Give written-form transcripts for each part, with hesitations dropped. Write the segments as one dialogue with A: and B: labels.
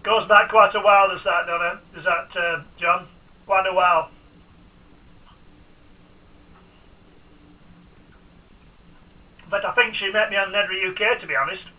A: Goes back quite a while, does that, Donna? Does that, John? Quite a while. But I think she met me on Nedry UK, to be honest.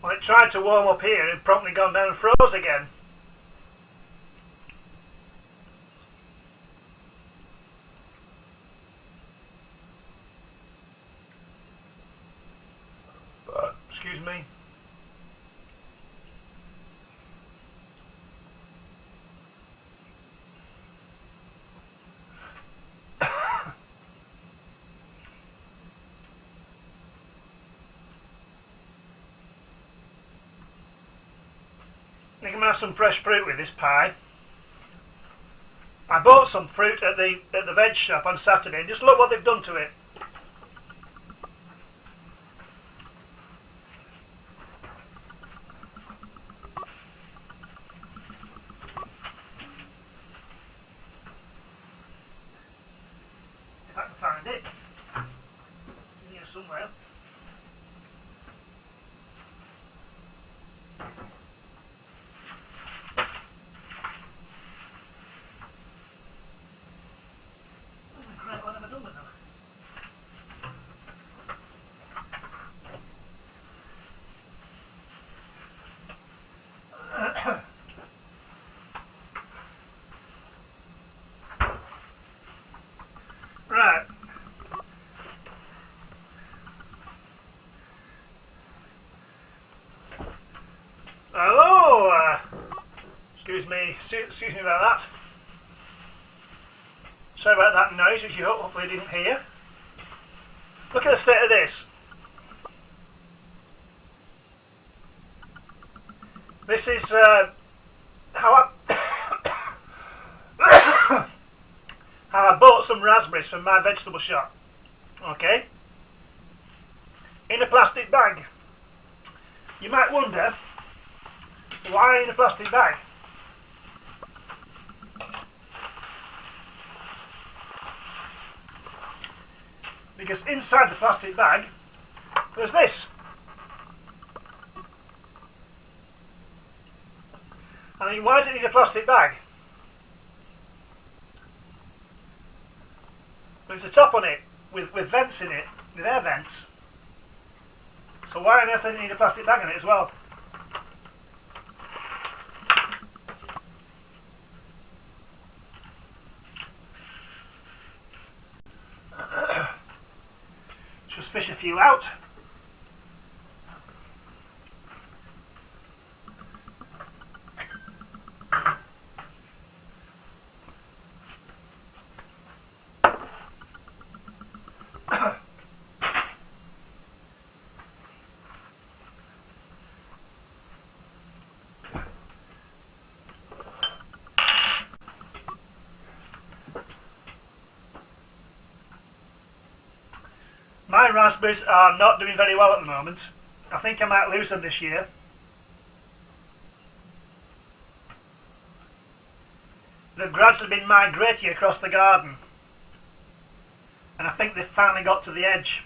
A: Well, it tried to warm up here and promptly gone down and froze again. Excuse me. You can have some fresh fruit with this pie. I bought some fruit at the veg shop on Saturday. Just look what they've done to it. If I can find it. It's here somewhere. What have I done with them? Right. Hello. Excuse me about that. Sorry about that noise, which you hopefully didn't hear. Look at the state of this. This is how I how I bought some raspberries from my vegetable shop. Okay, in a plastic bag. You might wonder why in a plastic bag. because inside the plastic bag there's this. I mean, why does it need a plastic bag? There's a top on it with vents in it, with air vents. So why on earth do they need a plastic bag on it as well? Just fish a few out. My raspberries are not doing very well at the moment. I think I might lose them this year. They've gradually been migrating across the garden, and I think they've finally got to the edge.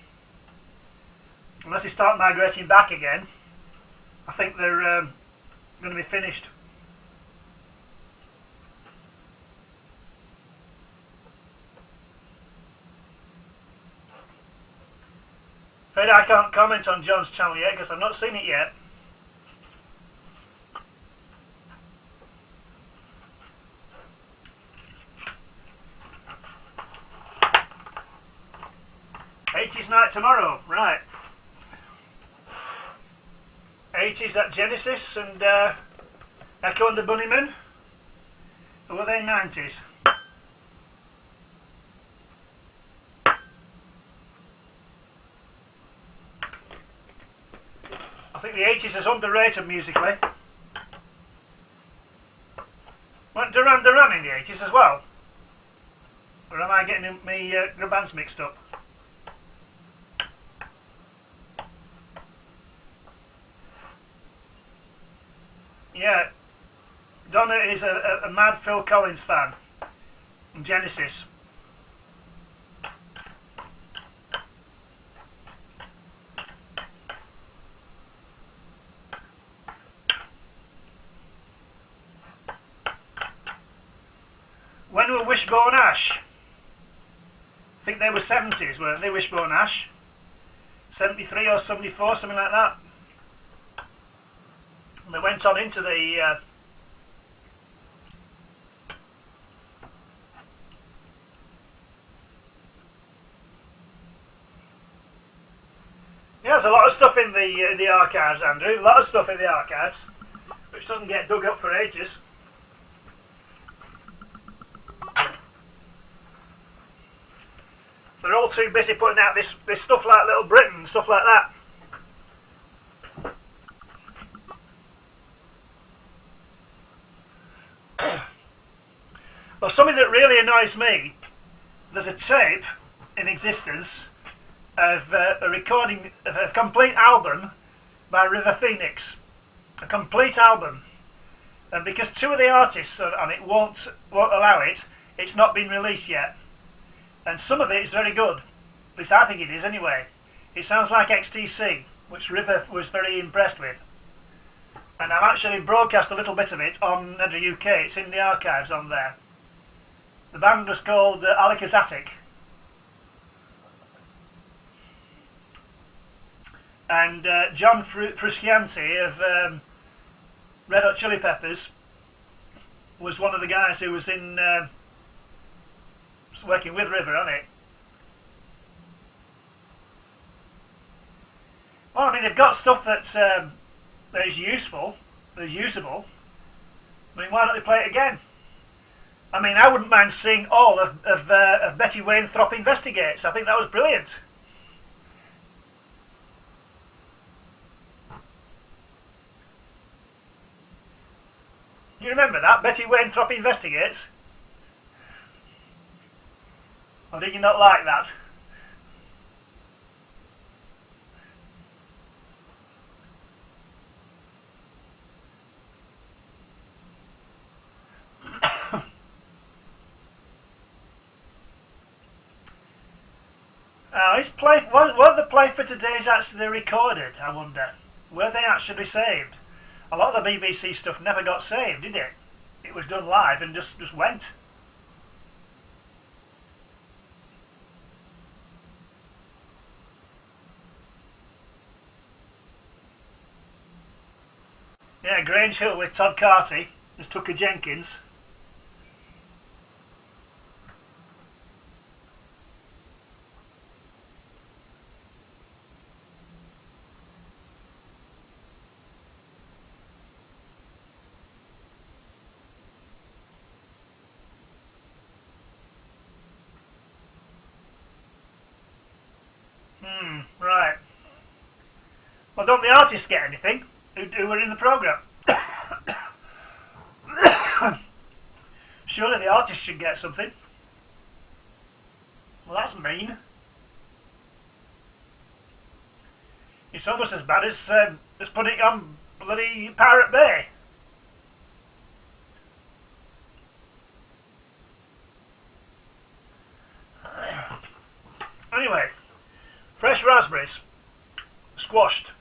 A: Unless they start migrating back again, I think they're going to be finished. Afraid I can't comment on John's channel yet because I've not seen it yet. '80s night tomorrow, right. 80s at Genesis and Echo and the Bunnymen. Or were they 90s? I think the 80s is underrated musically. Weren't Duran Duran in the 80s as well? Or am I getting my bands mixed up? Yeah, Donna is a mad Phil Collins fan from Genesis. When were Wishbone Ash? I think they were 70s, weren't they, Wishbone Ash? 73 or 74, something like that. And they went on into the yeah, there's a lot of stuff in the archives, Andrew. A lot of stuff in the archives, which doesn't get dug up for ages. They're all too busy putting out this stuff like Little Britain and stuff like that. Well, something that really annoys me, there's a tape in existence of a recording of a complete album by River Phoenix. A complete album. And because two of the artists on it won't allow it, it's not been released yet. And some of it is very good. At least I think it is anyway. It sounds like XTC, which River was very impressed with. And I've actually broadcast a little bit of it on Nedra UK. It's in the archives on there. The band was called Alika's Attic. And John Frusciante of Red Hot Chili Peppers was one of the guys who was in working with River on it. Well, I mean, they've got stuff that is useful, that is usable. I mean, why don't they play it again? I mean, I wouldn't mind seeing all of Betty Wainthropp Investigates. I think that was brilliant. You remember that? Betty Wainthropp Investigates? Or did you not like that? Were the play for today's actually recorded, I wonder? Were they actually saved? A lot of the BBC stuff never got saved, did it? It was done live and just went. Yeah, Grange Hill with Todd Carty as Tucker Jenkins. Right. Well, don't the artists get anything who were in the programme? Surely the artists should get something. Well, that's mean. It's almost as bad as putting it on bloody Pirate Bay. Anyway, fresh raspberries, squashed.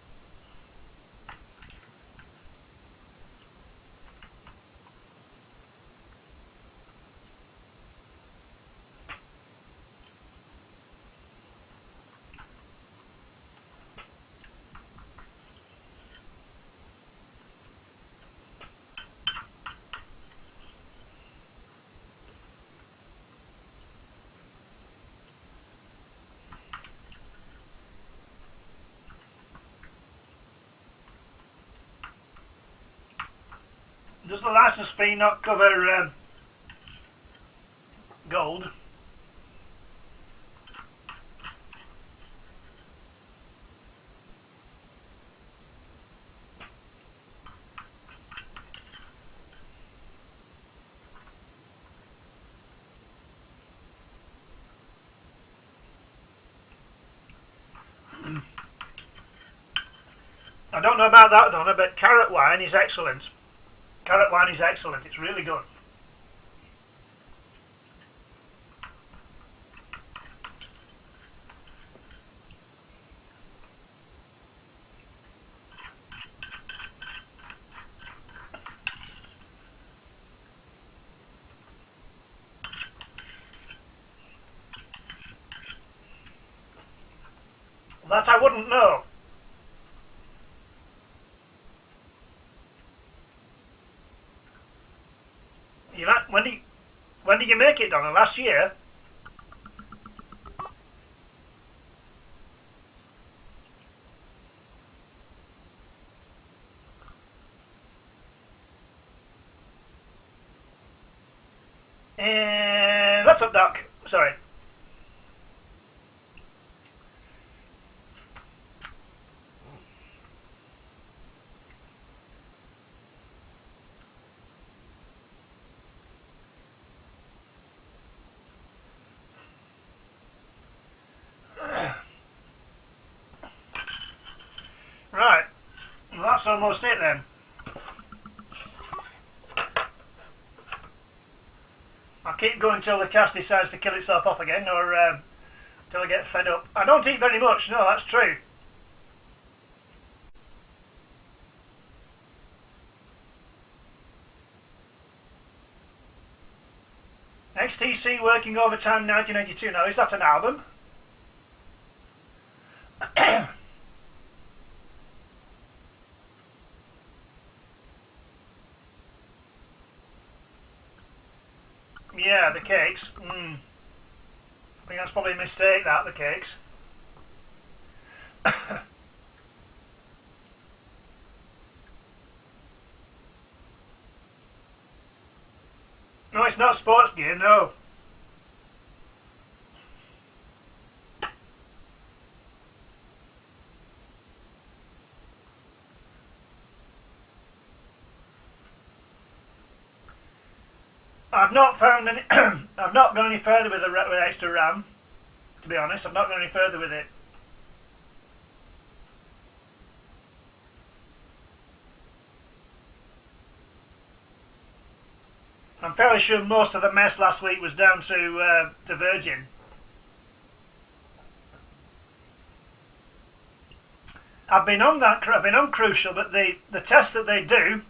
A: Does the license fee not cover gold? I don't know about that, Donna, but carrot wine is excellent. Carrot wine is excellent. It's really good. That I wouldn't know. When did you make it, Donna? Last year? What's up, Doc? Sorry. Right. Well, that's almost it then. I'll keep going until the cast decides to kill itself off again, or until I get fed up. I don't eat very much, no, that's true. XTC Working Overtime 1982. Now, is that an album? Yeah, the cakes. I think that's probably a mistake, that, the cakes. No, it's not sports gear, no. I've not found any. I've not gone any further with extra RAM. To be honest, I've not gone any further with it. I'm fairly sure most of the mess last week was down to Virgin. I've been on that. I've been on Crucial, but the test that they do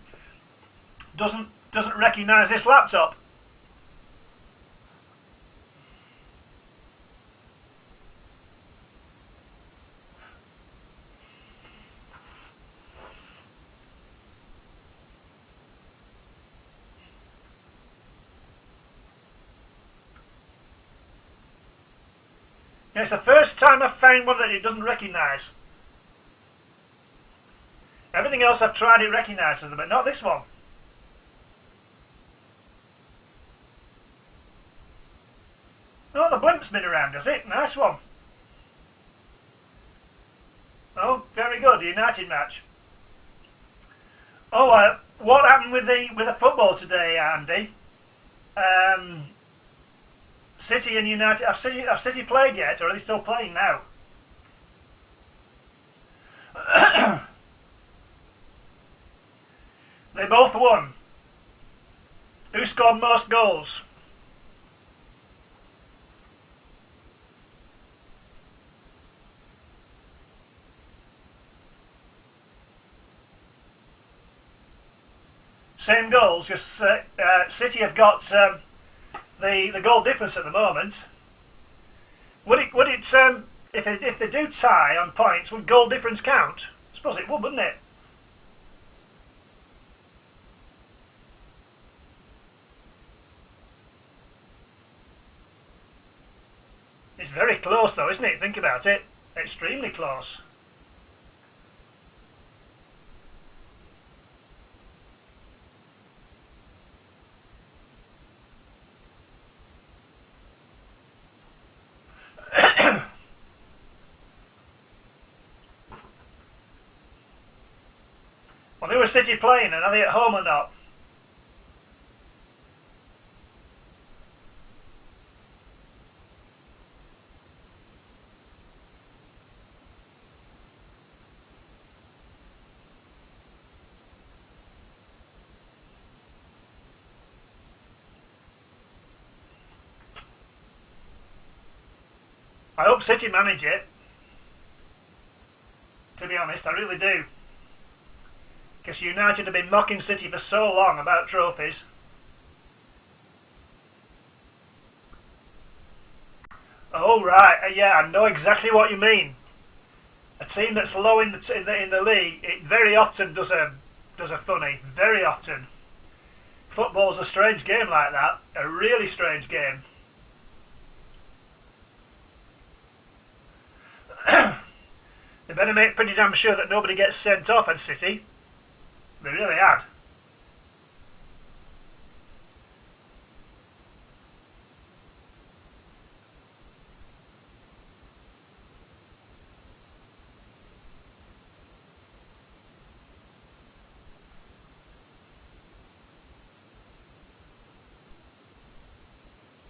A: doesn't recognise this laptop. Yeah, it's the first time I've found one that it doesn't recognise. Everything else I've tried it recognises them, but not this one. Oh, the blimp's been around, has it? Nice one. Oh, very good. United match. Oh, what happened with the football today, Andy? City and United. Have City played yet, or are they still playing now? They both won. Who scored most goals? Same goals, because City have got the goal difference at the moment. Would it if they do tie on points, would goal difference count? I suppose it would, wouldn't it? It's very close though, isn't it? Think about it. Extremely close. Well, who are City playing, and are they at home or not? I hope City manage it. To be honest, I really do. Because United have been mocking City for so long about trophies. Oh right, yeah, I know exactly what you mean. A team that's low in the league, it very often does a funny. Very often. Football's a strange game like that. A really strange game. They better make pretty damn sure that nobody gets sent off at City. They really had.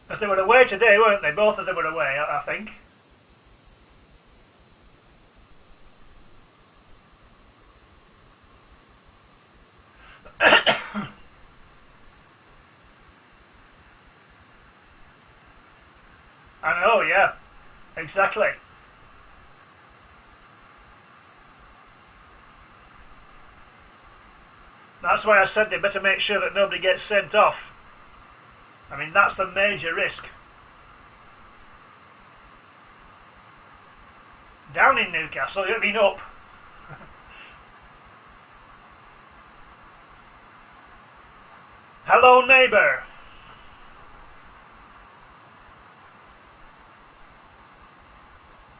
A: As they were away today, weren't they? Both of them were away, I think. I know, yeah. Exactly. That's why I said they better make sure that nobody gets sent off. I mean, that's the major risk. Down in Newcastle, you've been up. Hello, neighbour.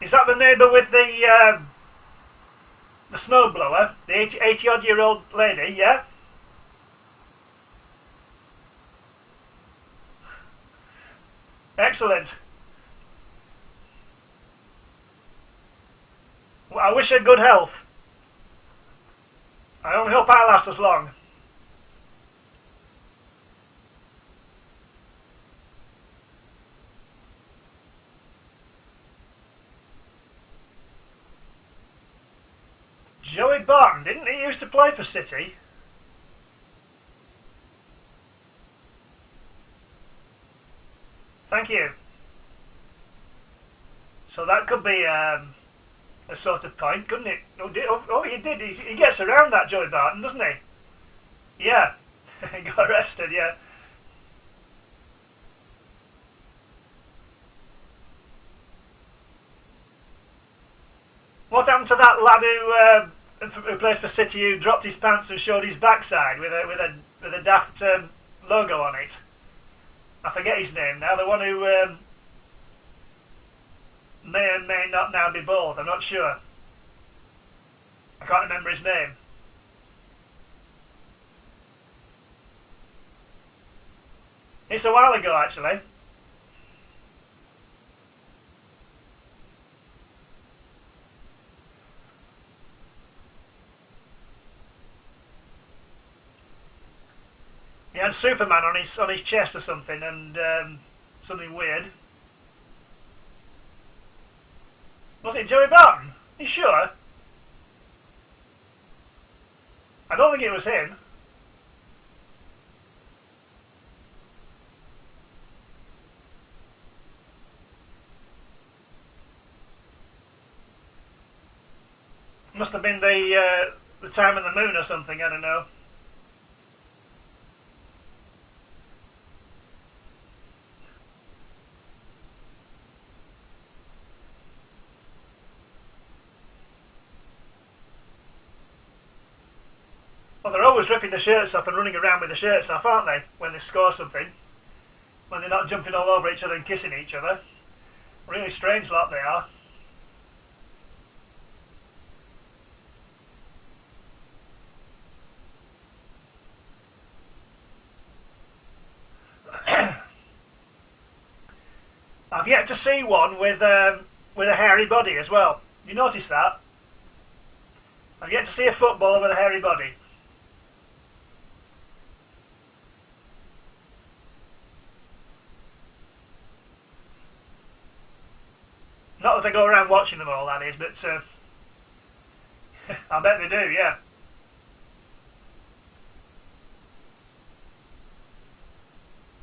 A: Is that the neighbour with the snowblower? The 80-odd-year-old lady, yeah? Excellent. Well, I wish her good health. I only hope I last as long. Joey Barton, didn't he used to play for City? Thank you. So that could be a sort of point, couldn't it? Oh, he did. He gets around that, Joey Barton, doesn't he? Yeah. He got arrested, yeah. What happened to that lad who plays for City, who dropped his pants and showed his backside with a daft logo on it? I forget his name now. The one who may and may not now be bald. I'm not sure. I can't remember his name. It's a while ago, actually. He had Superman on his chest or something, and something weird. Was it Joey Barton? Are you sure? I don't think it was him. Must have been the time of the moon or something. I don't know. Well, they're always ripping the shirts off and running around with the shirts off, aren't they? When they score something, when they're not jumping all over each other and kissing each other. Really strange lot they are. I've yet to see one with a hairy body as well. You notice that? I've yet to see a footballer with a hairy body. Not that I go around watching them all, that is, but I bet they do, yeah.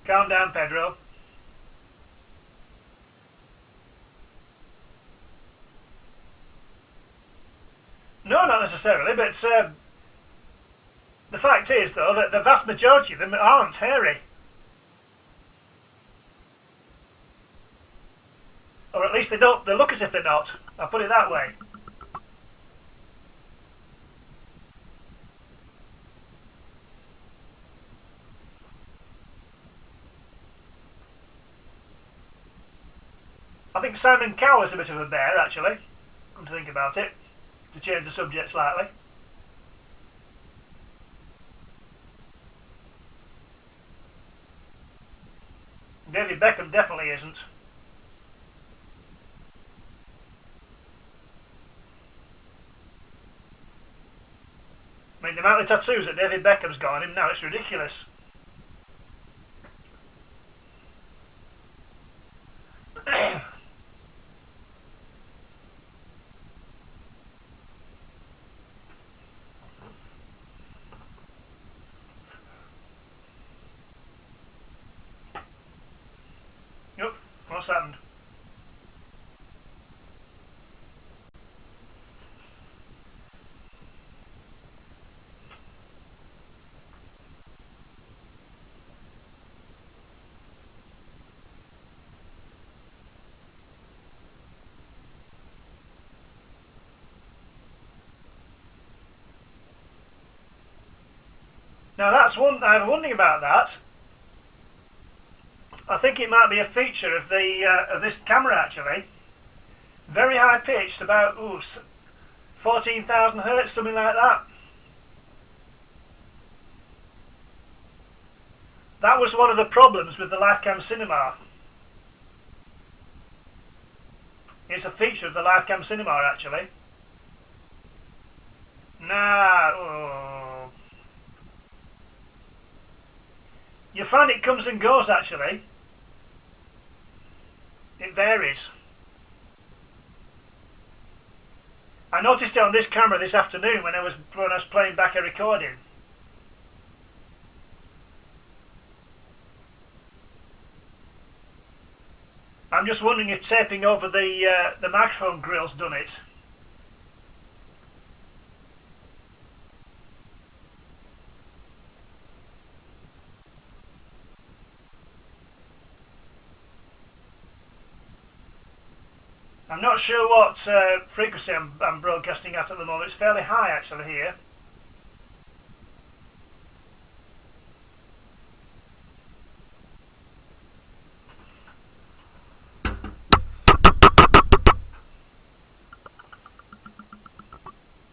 A: Calm down, Pedro. No, not necessarily, but the fact is, though, that the vast majority of them aren't hairy. Or at least they look as if they're not. I'll put it that way. I think Simon Cowell is a bit of a bear, actually. Come to think about it. To change the subject slightly. David Beckham definitely isn't. I mean, the amount of tattoos that David Beckham's got on him now, it's ridiculous. Yep, what's happened? Now that's one, I'm wondering about that. I think it might be a feature of of this camera actually. Very high pitched, about 14,000 hertz, something like that. That was one of the problems with the LifeCam Cinema. It's a feature of the LifeCam Cinema actually. You find it comes and goes actually. It varies. I noticed it on this camera this afternoon when I was playing back a recording. I'm just wondering if taping over the microphone grill's done it. I'm not sure what frequency I'm broadcasting at the moment. It's fairly high actually here.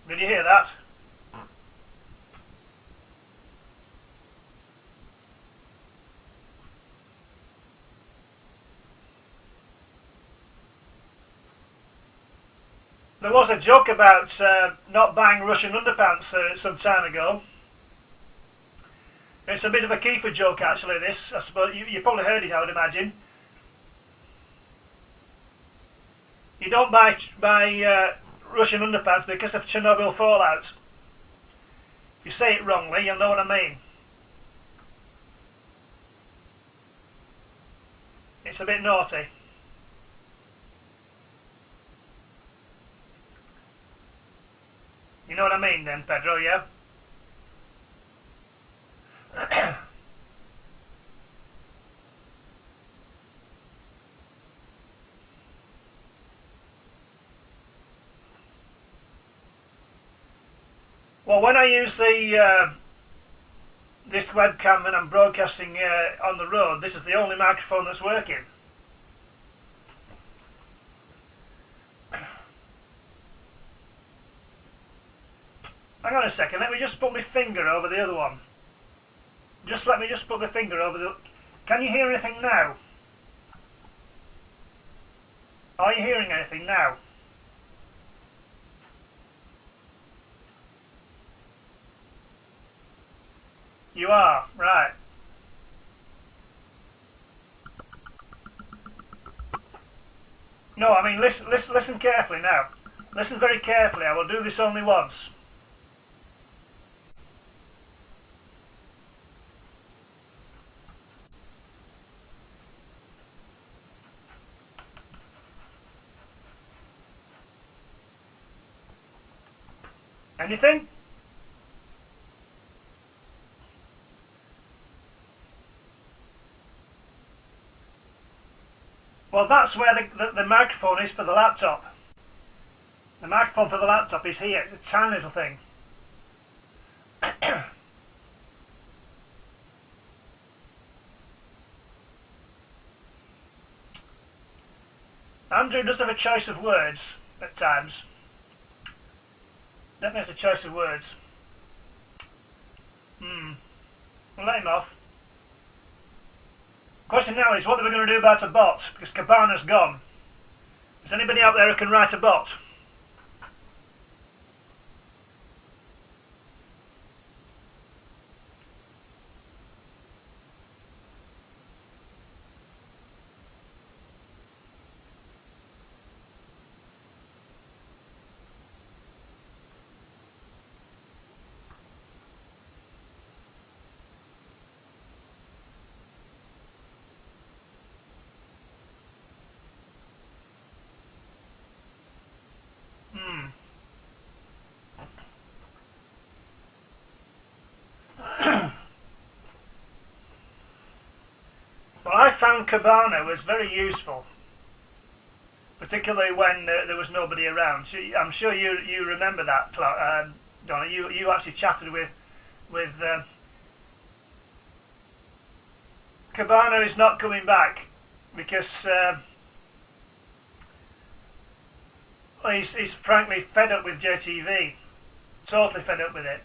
A: Did you hear that? There was a joke about not buying Russian underpants some time ago. It's a bit of a Kiefer joke actually, this. I suppose you probably heard it, I would imagine. You don't buy Russian underpants because of Chernobyl fallout. If you say it wrongly, you'll know what I mean. It's a bit naughty. You know what I mean then, Pedro, yeah? Well, when I use this webcam and I'm broadcasting on the road, this is the only microphone that's working. Hang on a second, let me just put my finger over the other one. Let me put my finger over the... Can you hear anything now? Are you hearing anything now? You are, right. No, I mean, listen carefully now. Listen very carefully, I will do this only once. Anything? Well, that's where the microphone is for the laptop. The microphone for the laptop is here. It's a tiny little thing. Andrew does have a choice of words at times. Definitely has a choice of words. We'll let him off. Question now is, what are we going to do about a bot? Because Cabana's gone. Is anybody out there who can write a bot? Well, I found Cabana was very useful, particularly when there was nobody around. I'm sure you remember that, Donna. You actually chatted with Cabana is not coming back because he's frankly fed up with JTV. Totally fed up with it.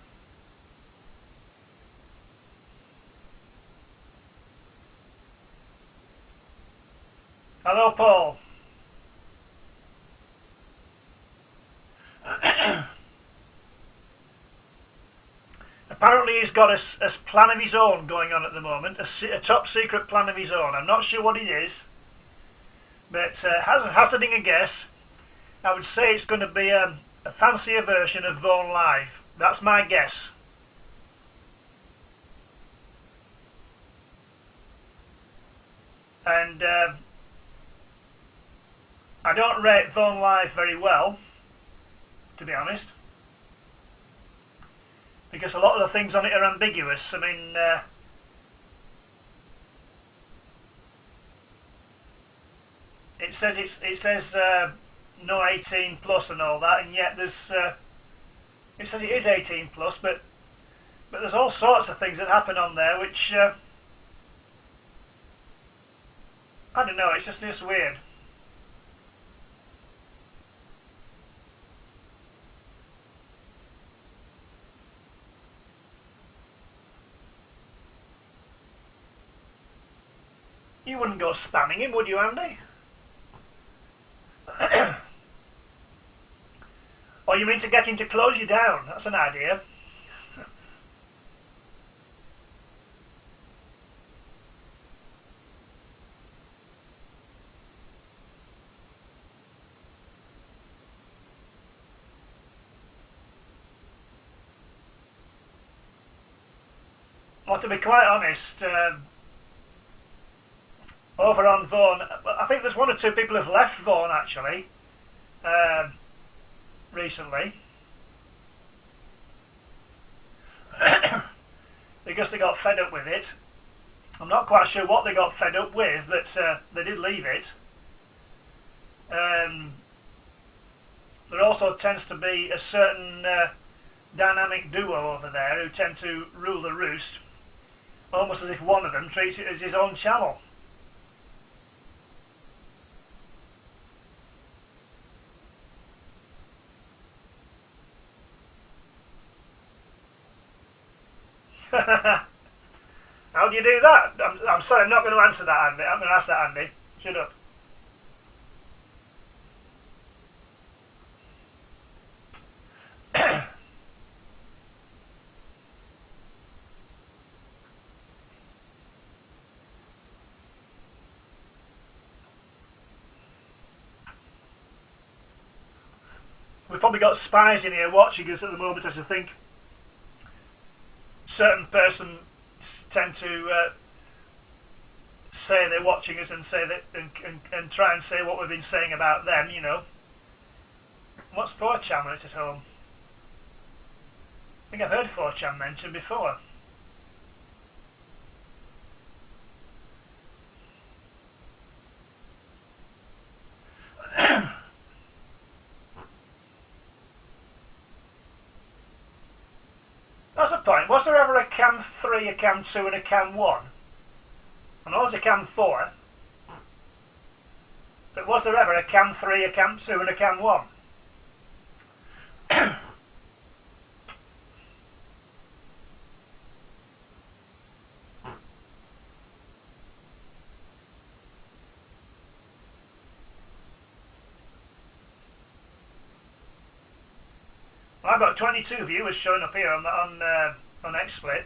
A: Hello, Paul. Apparently he's got a plan of his own going on at the moment, a top secret plan of his own. I'm not sure what it is, but hazarding a guess, I would say it's going to be a fancier version of Vaughn Live. That's my guess. And I don't rate Vaughn Live very well, to be honest, because a lot of the things on it are ambiguous. I mean, it says no 18 plus and all that, and yet there's it says it is 18 plus, but there's all sorts of things that happen on there which I don't know. It's just weird. You wouldn't go spamming him, would you, Andy? Or you mean to get him to close you down? That's an idea. Well, to be quite honest, over on Vaughan, I think there's one or two people who've left Vaughan actually recently because they got fed up with it. I'm not quite sure what they got fed up with, but they did leave it. There also tends to be a certain dynamic duo over there who tend to rule the roost, almost as if one of them treats it as his own channel. How do you do that? I'm sorry, I'm not going to answer that, Andy. I'm going to ask that, Andy. Shut up. We've probably got spies in here watching us at the moment, as I think certain persons tend to say they're watching us and say that and try and say what we've been saying about them, you know. What's 4chan when it's at home? I think I've heard 4chan mentioned before. That's the point. Was there ever a Cam 3, a Cam 2 and a Cam 1? I know there's a Cam 4. But was there ever a Cam 3, a Cam 2 and a Cam 1? Well, I've got 22 viewers showing up here on XSplit.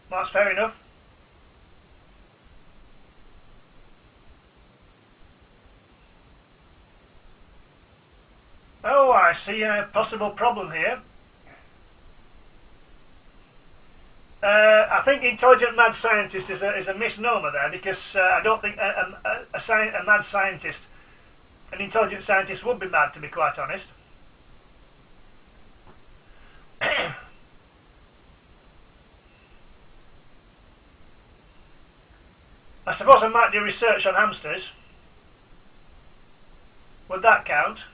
A: That's fair enough. Oh, I see a possible problem here. I think intelligent mad scientist is a misnomer there, because I don't think a mad scientist, an intelligent scientist would be mad, to be quite honest. I suppose I might do research on hamsters. Would that count?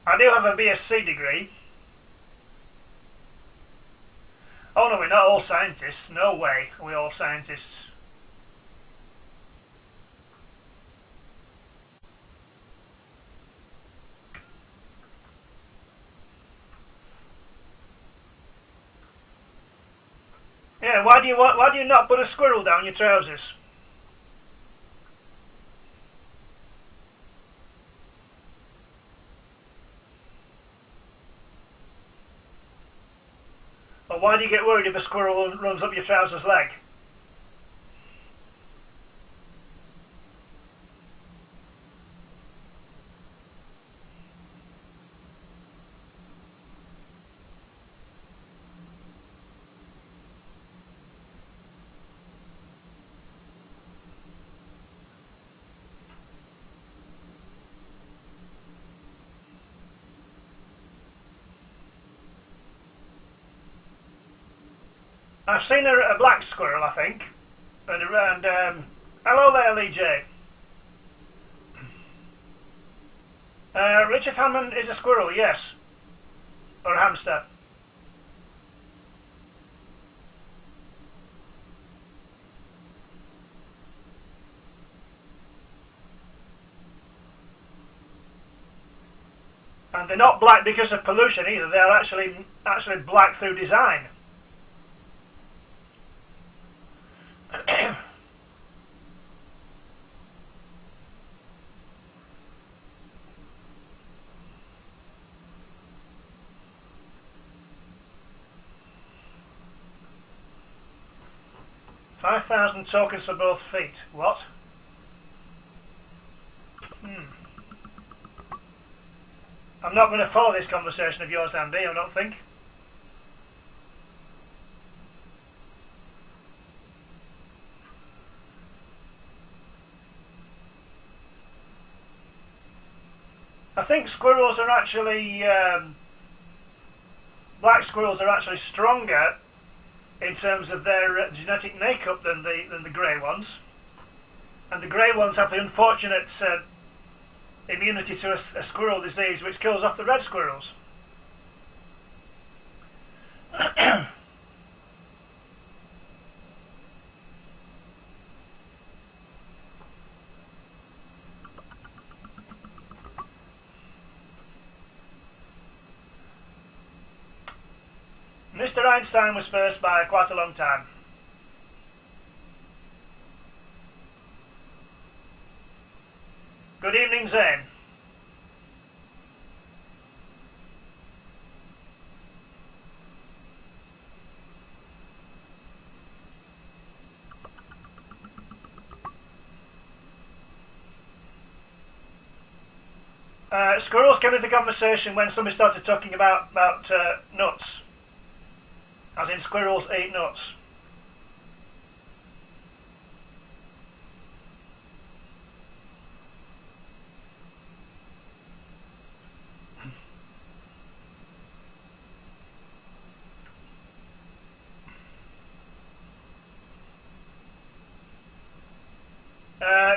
A: I do have a BSc degree. Oh no, we're not all scientists. No way, we're all scientists. Yeah, why do you not put a squirrel down your trousers? Or why do you get worried if a squirrel runs up your trousers leg? I've seen a black squirrel, I think. And hello there, Lee J. Richard Hammond is a squirrel, yes. Or a hamster. And they're not black because of pollution either. They're actually black through design. 5,000 tokens for both feet. What? I'm not going to follow this conversation of yours, Andy, I don't think. I think squirrels are actually... black squirrels are actually stronger in terms of their genetic makeup than the grey ones. And the grey ones have the unfortunate immunity to a squirrel disease which kills off the red squirrels. Mr. Einstein was first by quite a long time. Good evening, Zane. Squirrels came into the conversation when somebody started talking about nuts. As in, squirrels eat nuts.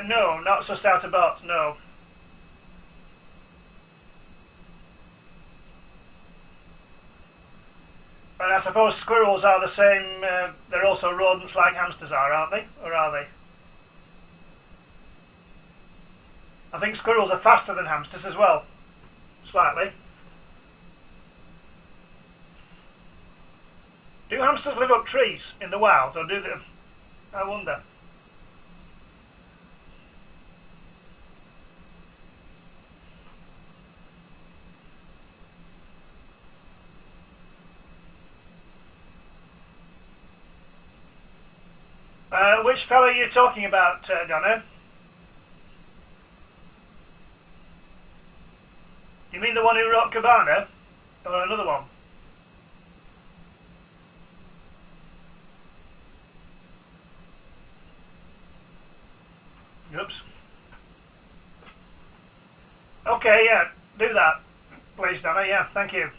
A: No, not so stout about, no. And I suppose squirrels are the same, they're also rodents like hamsters are, aren't they? Or are they? I think squirrels are faster than hamsters as well. Slightly. Do hamsters live up trees in the wild, or do they? I wonder. Which fellow are you talking about, Donna? You mean the one who wrote Cabana? Or another one? Oops. Okay, yeah, do that. Please, Donna, yeah, thank you.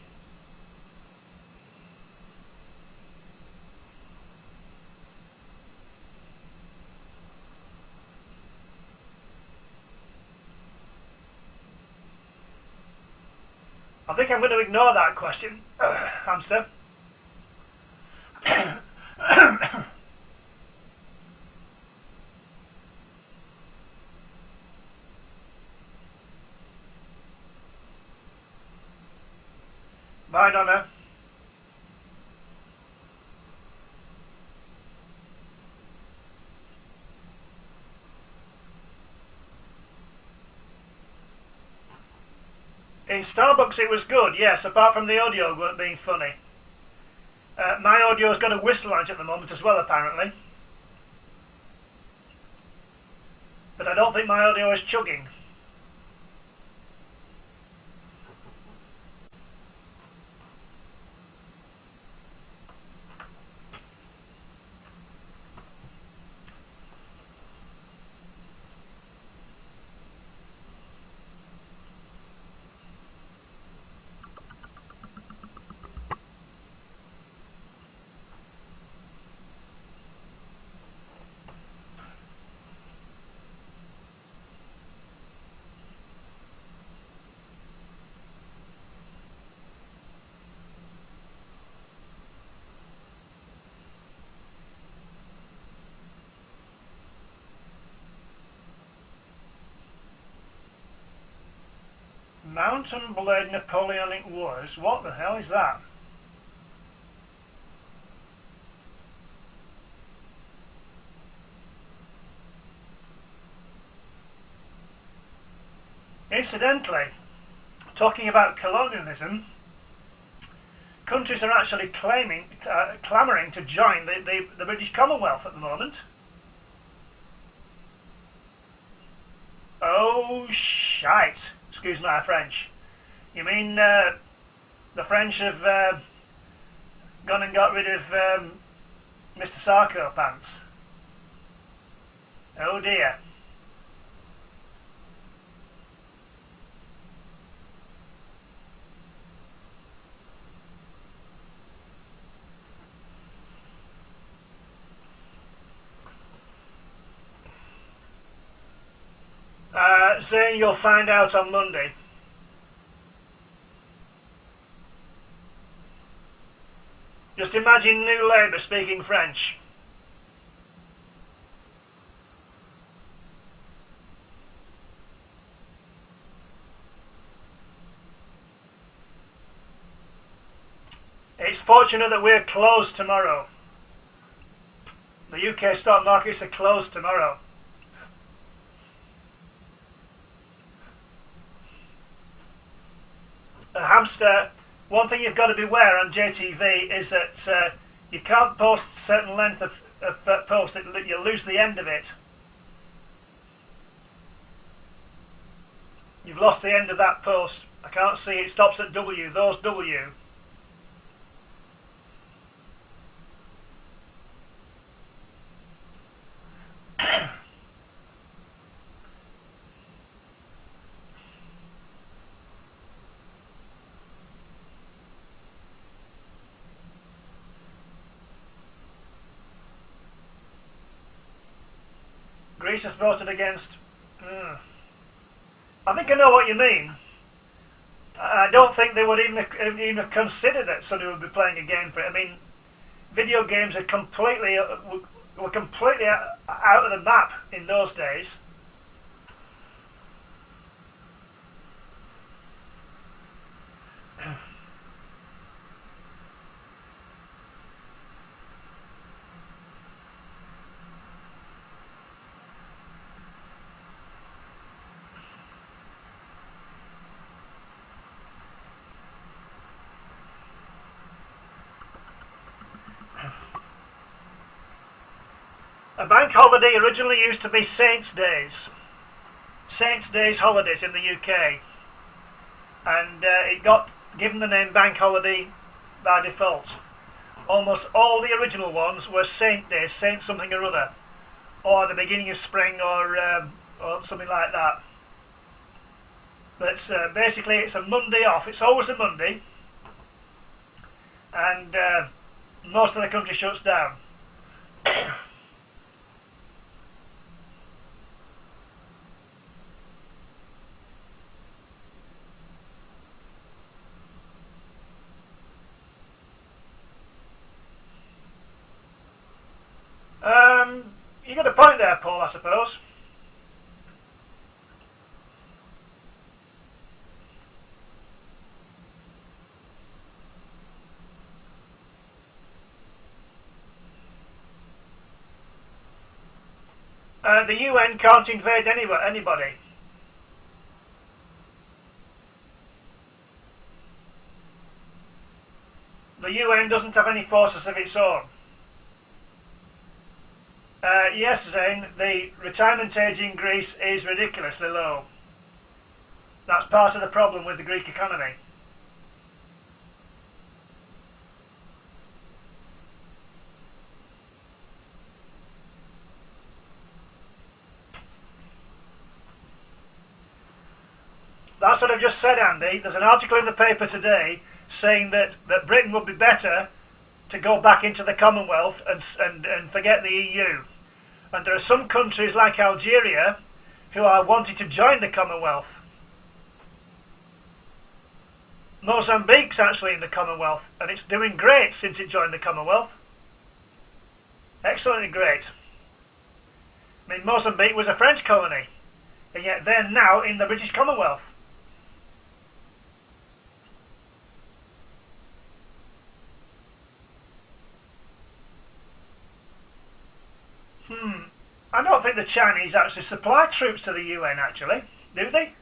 A: I think I'm going to ignore that question, hamster. Bye, Donna. In Starbucks it was good, yes, apart from the audio weren't being funny. My audio's got a whistle on it at the moment as well, apparently. But I don't think my audio is chugging. Mountain Blade Napoleonic Wars. What the hell is that? Incidentally, talking about colonialism, countries are actually clamouring to join the British Commonwealth at the moment. Oh, shite. Excuse my French. You mean the French have gone and got rid of Mr. Sarko Pants? Oh dear. Saying you'll find out on Monday. Just imagine New Labour speaking French. It's fortunate that we're closed tomorrow. The UK stock markets are closed tomorrow. A hamster, one thing you've got to beware on JTV is that you can't post a certain length of post, you lose the end of it. You've lost the end of that post. I can't see, it stops at W, those W. Greece has voted against. I think I know what you mean. I don't think they would even have considered that somebody would be playing a game for it. I mean, video games are were completely out of the map in those days. A bank holiday originally used to be Saints' Days. Saints' Days holidays in the UK. And it got given the name bank holiday by default. Almost all the original ones were Saint Days, Saint something or other. Or the beginning of spring or something like that. But basically it's a Monday off. It's always a Monday. And most of the country shuts down. You got a point there, Paul, I suppose. The UN can't invade anybody. The UN doesn't have any forces of its own. Yes, Zane, the retirement age in Greece is ridiculously low. That's part of the problem with the Greek economy. That's what I've just said, Andy. There's an article in the paper today saying that Britain would be better to go back into the Commonwealth and forget the EU. And there are some countries like Algeria who are wanting to join the Commonwealth. Mozambique's actually in the Commonwealth, and it's doing great since it joined the Commonwealth. Excellently great. I mean, Mozambique was a French colony, and yet they're now in the British Commonwealth. I don't think the Chinese actually supply troops to the UN, actually. Do they?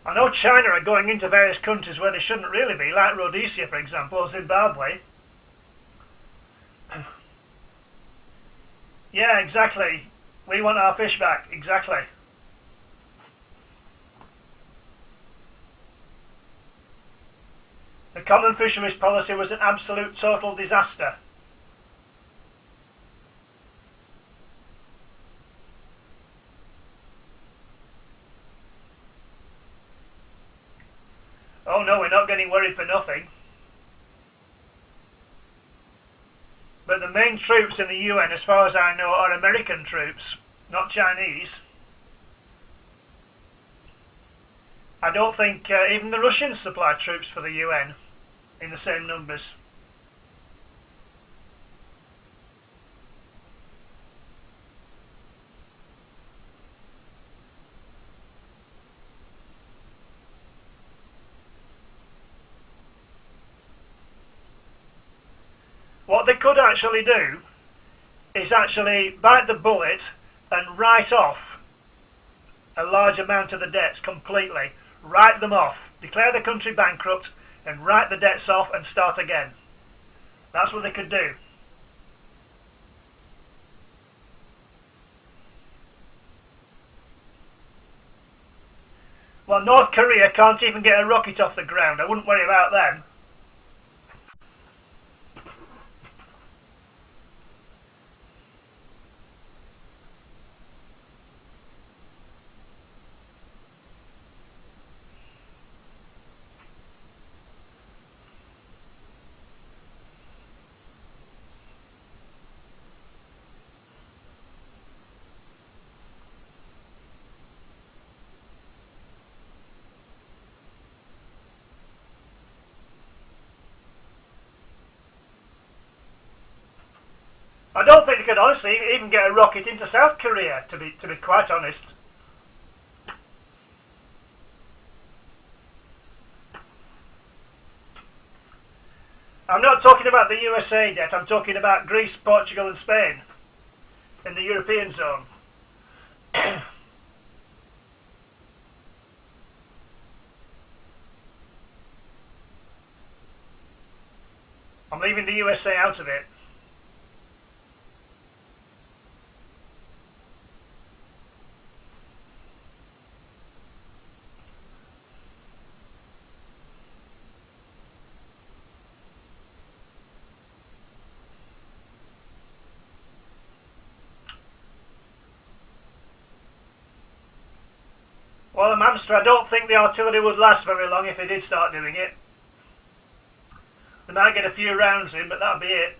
A: I know China are going into various countries where they shouldn't really be, like Rhodesia, for example, or Zimbabwe. Yeah, exactly. We want our fish back. Exactly. The common fisheries policy was an absolute total disaster. Oh no, we're not getting worried for nothing. But the main troops in the UN, as far as I know, are American troops, not Chinese. I don't think even the Russians supply troops for the UN in the same numbers. What they could actually do is actually bite the bullet and write off a large amount of the debts completely. Write them off. Declare the country bankrupt and write the debts off and start again. That's what they could do. Well, North Korea can't even get a rocket off the ground. I wouldn't worry about them. I don't think they could honestly even get a rocket into South Korea, to be quite honest. I'm not talking about the USA debt, I'm talking about Greece, Portugal and Spain in the European zone. I'm leaving the USA out of it. Well, the Manchester, I don't think the artillery would last very long if they did start doing it. They might get a few rounds in, but that'll be it.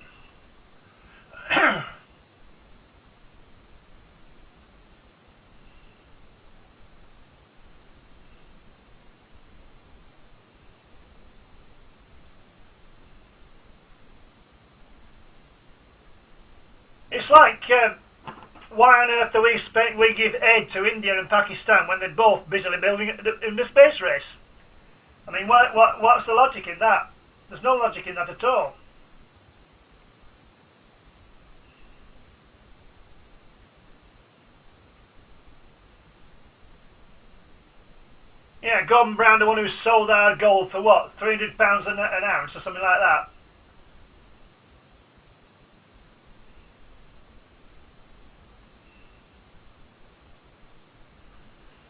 A: It's like, why on earth do we give aid to India and Pakistan when they're both busily building in the space race? I mean, what's the logic in that? There's no logic in that at all. Yeah, Gordon Brown, the one who sold our gold for what, £300 an ounce or something like that.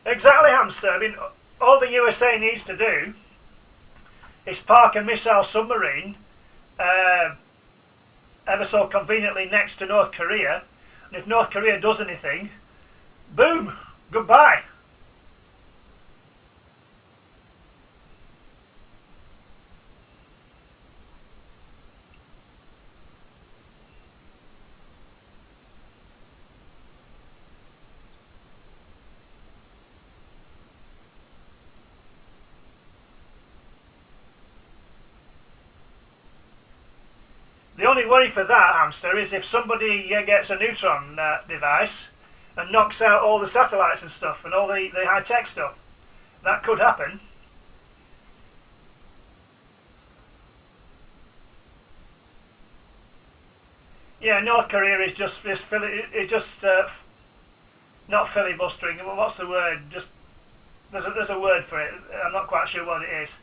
A: Exactly, hamster. I mean, all the USA needs to do is park a missile submarine ever so conveniently next to North Korea, and if North Korea does anything, boom, goodbye. The only worry for that hamster is if somebody gets a neutron device and knocks out all the satellites and stuff and all the high-tech stuff. That could happen. Yeah, North Korea is just not filibustering. What's the word? Just there's a word for it. I'm not quite sure what it is.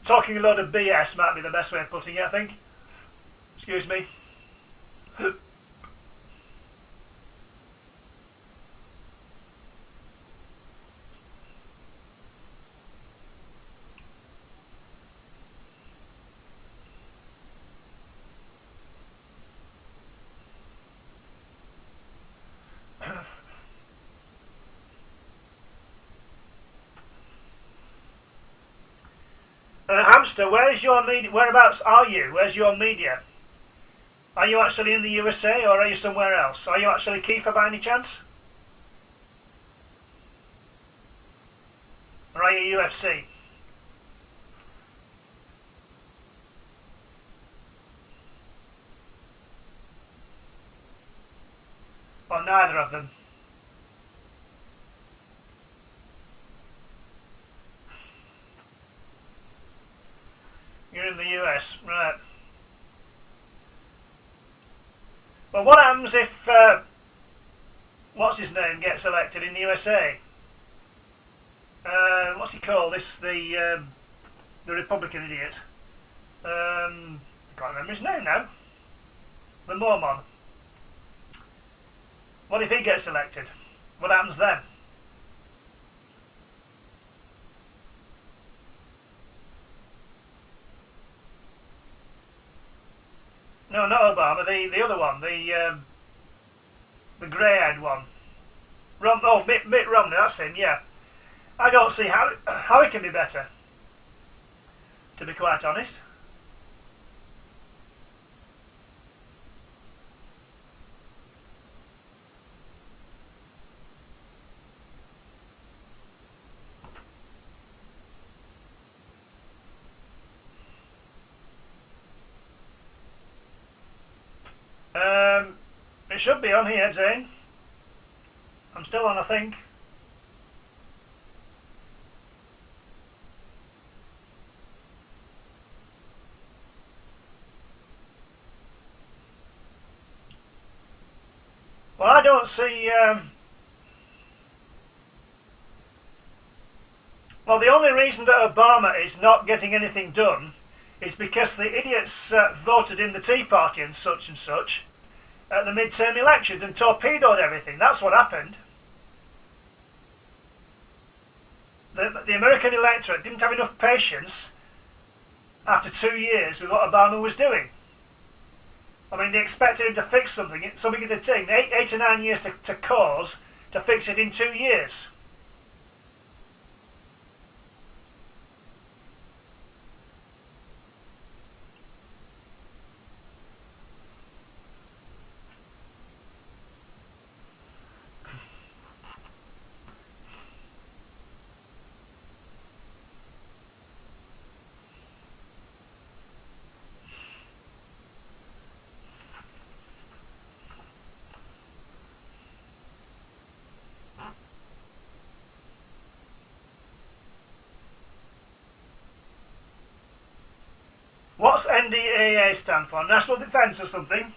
A: Talking a load of BS might be the best way of putting it, I think. Excuse me. Hamster, where's your media? Whereabouts are you? Where's your media? Are you actually in the USA or are you somewhere else? Are you actually Kiefer by any chance? Or are you UFC? Or neither of them? You're in the US, right. Well, what happens if, what's his name gets elected in the USA? What's he called? The Republican idiot. I can't remember his name now. The Mormon. What if he gets elected? What happens then? No, not Obama. The other one. The grey-haired one. Mitt Romney. That's him. Yeah. I don't see how it can be better. To be quite honest. It should be on here, Zane. I'm still on, I think. Well, I don't see... well, the only reason that Obama is not getting anything done is because the idiots voted in the Tea Party and such at the midterm elections and torpedoed everything. That's what happened. The American electorate didn't have enough patience after 2 years with what Obama was doing. I mean, they expected him to fix something it had taken 8 or 9 years to cause, to fix it in 2 years. What's NDAA stand for? National Defence or something?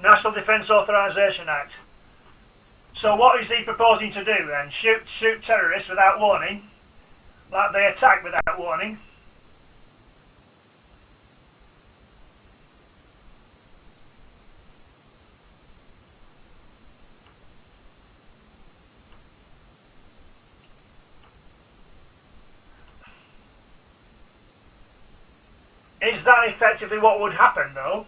A: National Defence Authorisation Act. So what is he proposing to do then? Shoot terrorists without warning? Like they attack without warning? Is that effectively what would happen, though?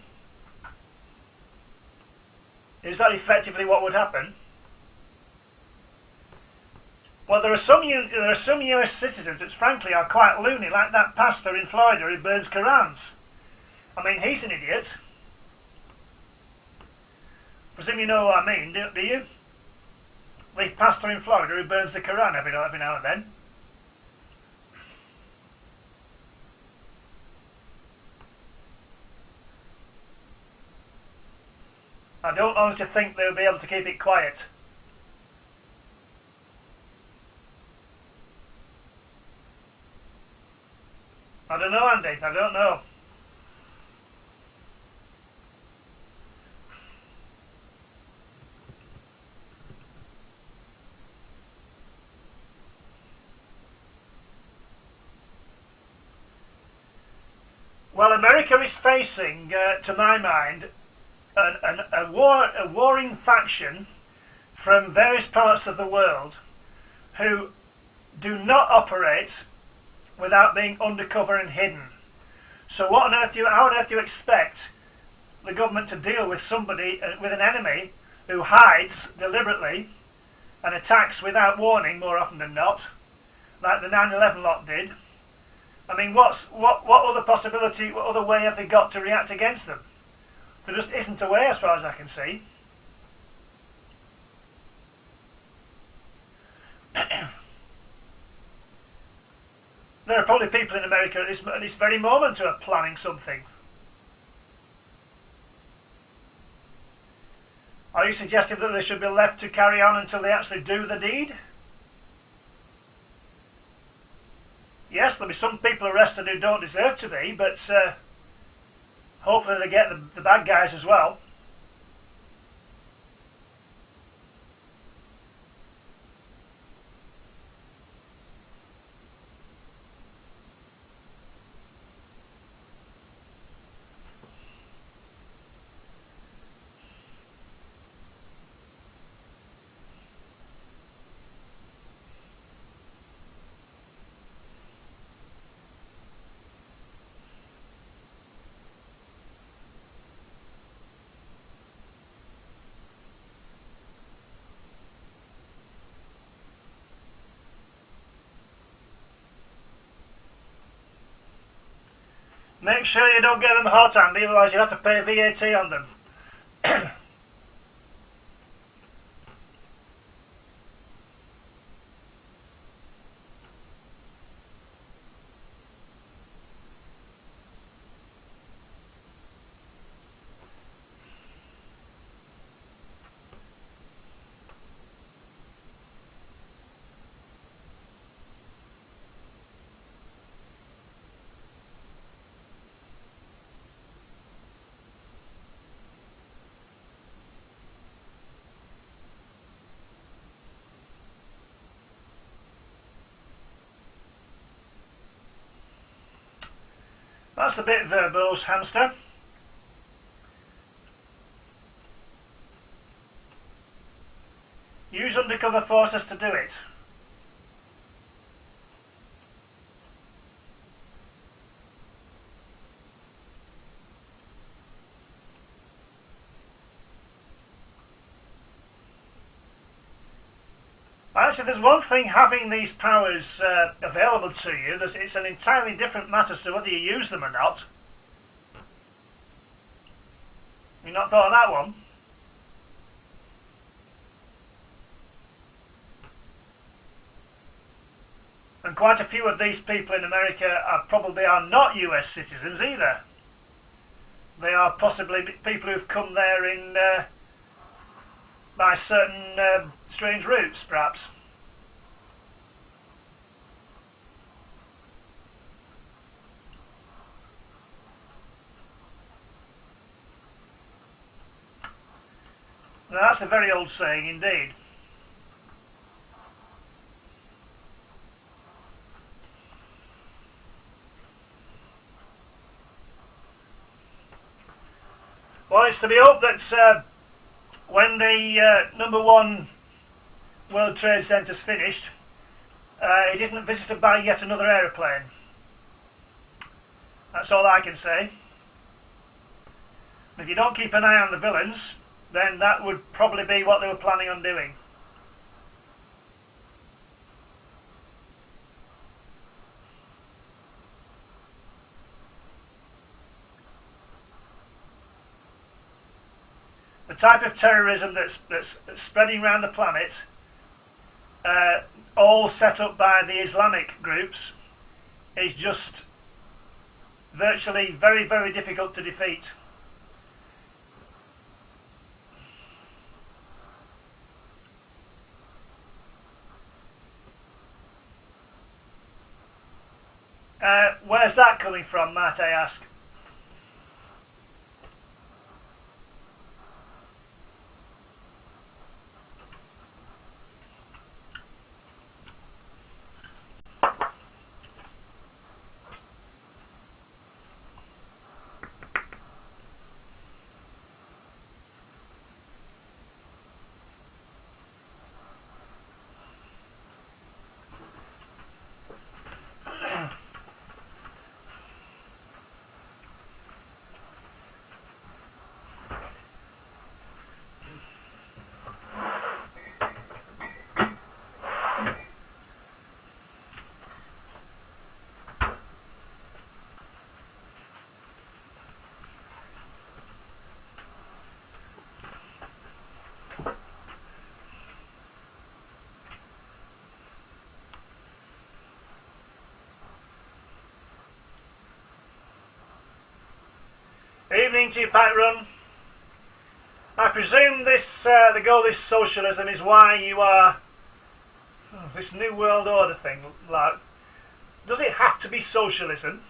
A: Is that effectively what would happen? Well, there are some US citizens that frankly are quite loony, like that pastor in Florida who burns Korans. I mean, he's an idiot. Presume you know what I mean, do you? The pastor in Florida who burns the Koran every now and then. I don't honestly think they'll be able to keep it quiet. I don't know, Andy. I don't know. Well, America is facing, to my mind, a warring faction from various parts of the world who do not operate without being undercover and hidden. So how on earth do you expect the government to deal with somebody, with an enemy who hides deliberately and attacks without warning more often than not, like the 9/11 lot did? I mean, what other possibility, what other way have they got to react against them? There just isn't a way, as far as I can see. There are probably people in America at this very moment who are planning something. Are you suggesting that they should be left to carry on until they actually do the deed? Yes, there'll be some people arrested who don't deserve to be, but hopefully they get the bad guys as well. Make sure you don't get them hot, Andy, otherwise you'll have to pay VAT on them. That's a bit verbose, hamster. Use undercover forces to do it. Actually, there's one thing having these powers available to you. It's an entirely different matter as to whether you use them or not. You've not thought of that one? And quite a few of these people in America probably are not US citizens either. They are possibly people who've come there in by certain strange routes, perhaps. Now, that's a very old saying indeed. Well, it's to be hoped that when the #1 World Trade Centre's finished, it isn't visited by yet another aeroplane. That's all I can say. If you don't keep an eye on the villains, then that would probably be what they were planning on doing. The type of terrorism that's spreading around the planet, all set up by the Islamic groups, is just virtually very, very difficult to defeat. Where's that coming from, might I ask? Evening to you, Pat Run. I presume the goal of this socialism is why you are this New World Order thing. Like, does it have to be socialism?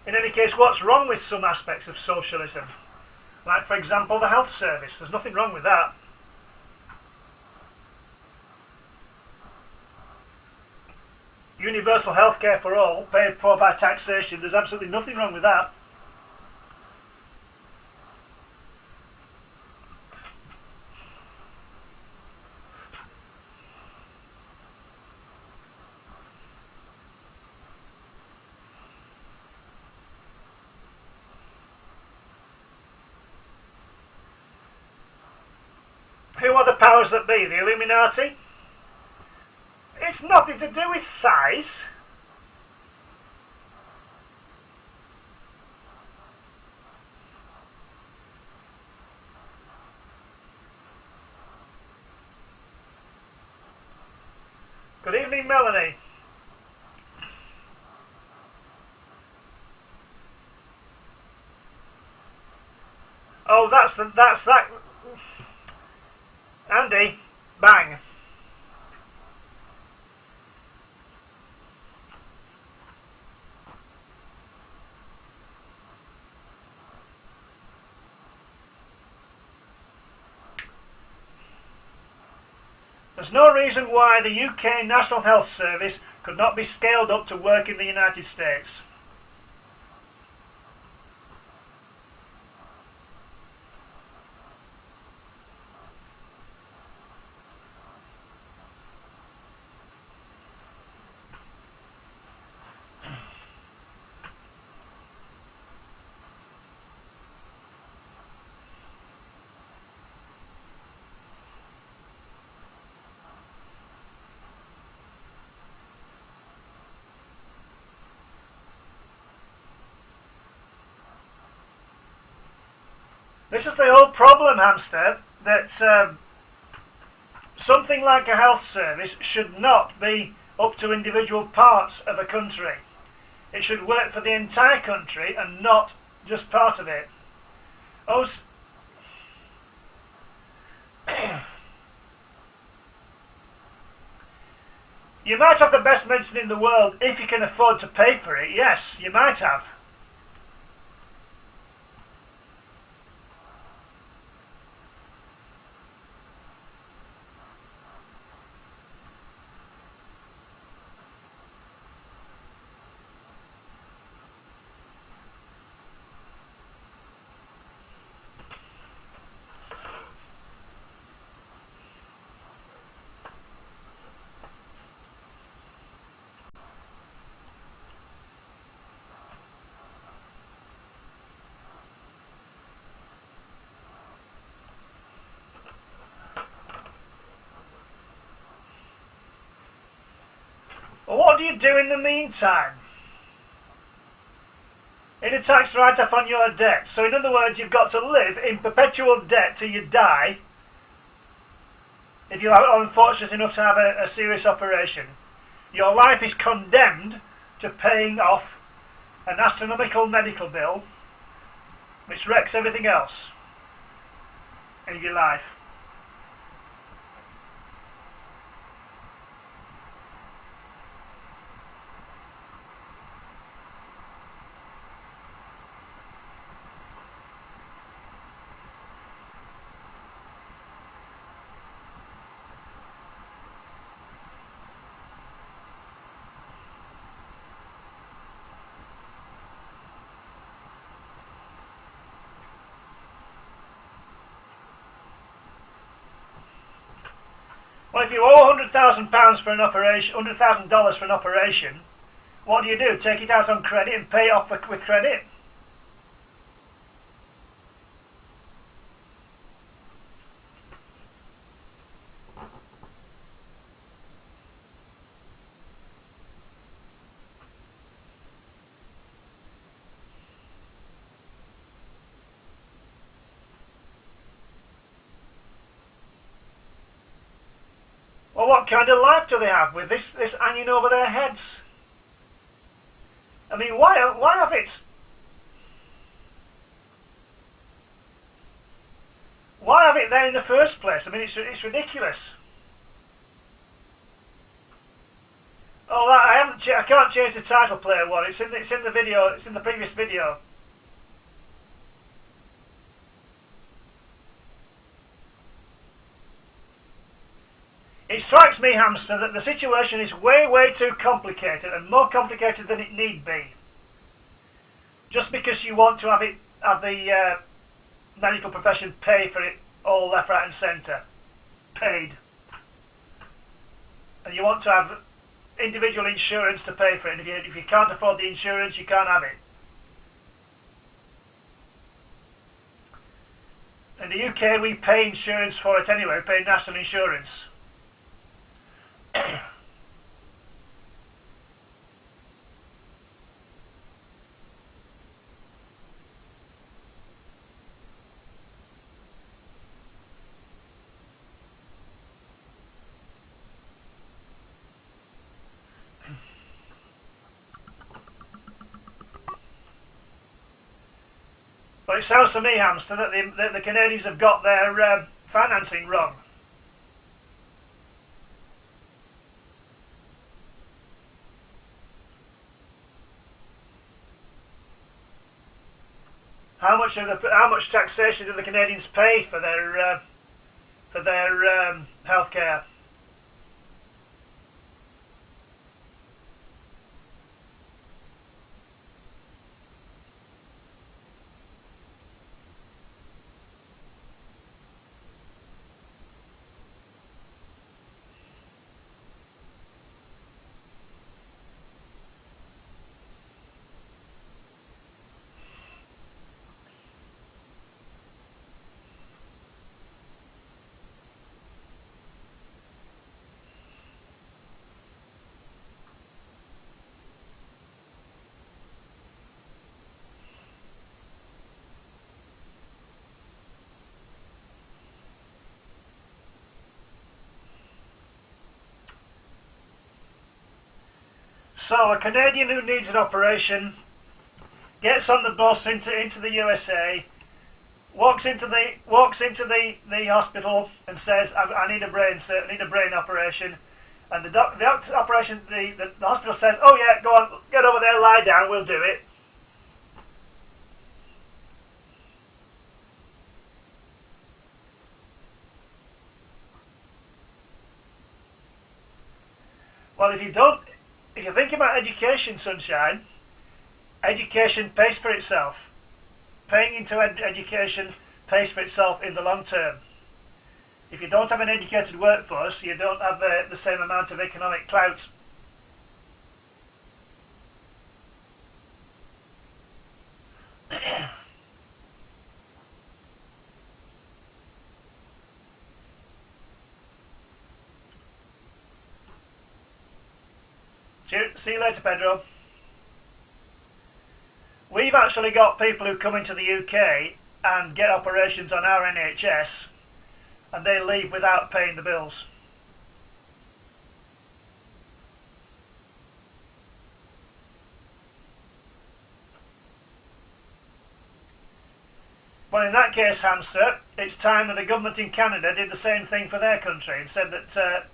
A: In any case, what's wrong with some aspects of socialism? Like, for example, the health service. There's nothing wrong with that. Universal healthcare for all, paid for by taxation. There's absolutely nothing wrong with that. Who are the powers that be? The Illuminati? It's nothing to do with size. Good evening, Melanie. Oh, that's that. Andy, bang. There's no reason why the UK National Health Service could not be scaled up to work in the United States. This is the whole problem, Hamster, that something like a health service should not be up to individual parts of a country. It should work for the entire country and not just part of it. Oh, you might have the best medicine in the world if you can afford to pay for it. Yes, you might have. Well, what do you do in the meantime? It a tax write-off on your debt. So in other words, you've got to live in perpetual debt till you die. If you are unfortunate enough to have a serious operation, your life is condemned to paying off an astronomical medical bill, which wrecks everything else in your life. Well, if you owe £100,000 for an operation, $100,000 for an operation, what do? Take it out on credit and pay it off with credit? Well, what kind of life do they have with this hanging over their heads? I mean, why have it? Why have it there in the first place? I mean, it's ridiculous. Oh, I can't change the title player one. It's in the video. It's in the previous video. It strikes me, Hamster, that the situation is way too complicated, and more complicated than it need be. Just because you want to have the medical profession pay for it all left, right and centre. Paid. And you want to have individual insurance to pay for it. And if you can't afford the insurance, you can't have it. In the UK, we pay insurance for it anyway. We pay national insurance. But it sounds to me, Hamster, that the Canadians have got their financing wrong. How much taxation do the Canadians pay for their healthcare? So a Canadian who needs an operation gets on the bus into the USA, walks into the hospital and says, "I need a brain operation," and the hospital says, "Oh yeah, go on, get over there, lie down, we'll do it." Well, if you think about education, sunshine, education pays for itself. Paying into education pays for itself in the long term. If you don't have an educated workforce, you don't have the same amount of economic clout. See you later, Pedro. We've actually got people who come into the UK and get operations on our NHS, and they leave without paying the bills. Well, in that case, Hamster, it's time that the government in Canada did the same thing for their country and said that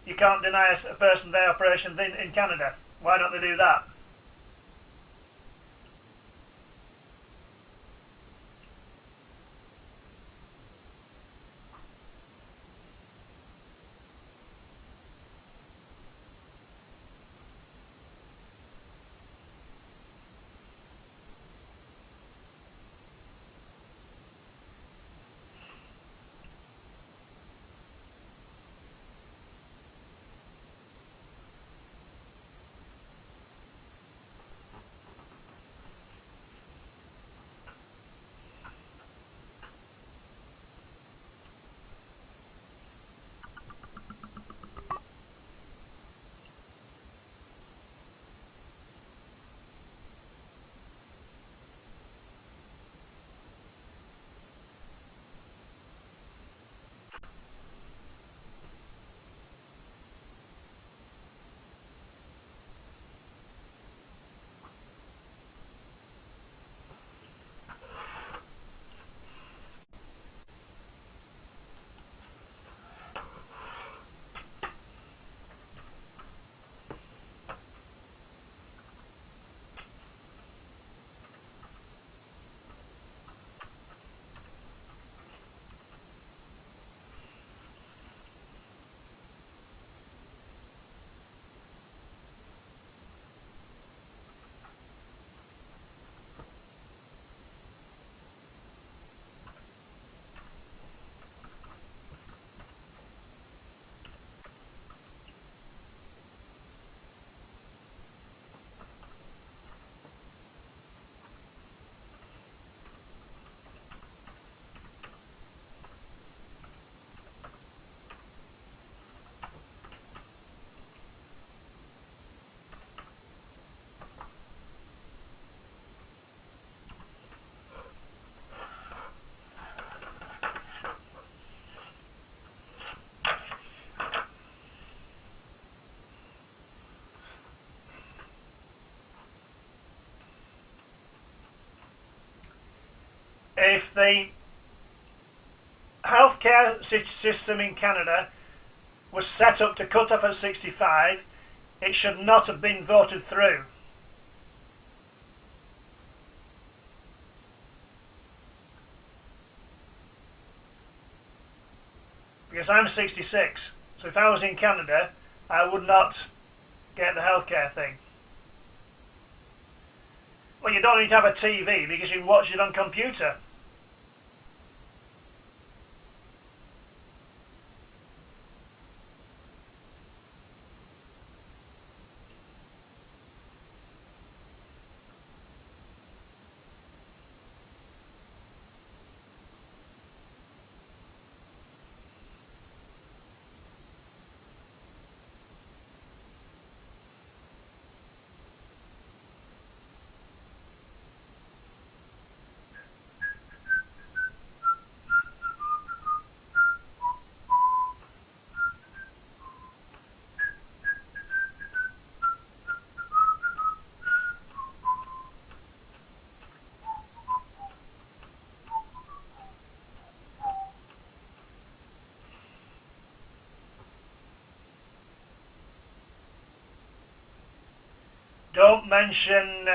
A: you can't deny a person their operation in Canada. Why don't they do that? If the healthcare system in Canada was set up to cut off at 65, it should not have been voted through. Because I'm 66, so if I was in Canada, I would not get the healthcare thing. Well, you don't need to have a TV because you can watch it on computer. Don't mention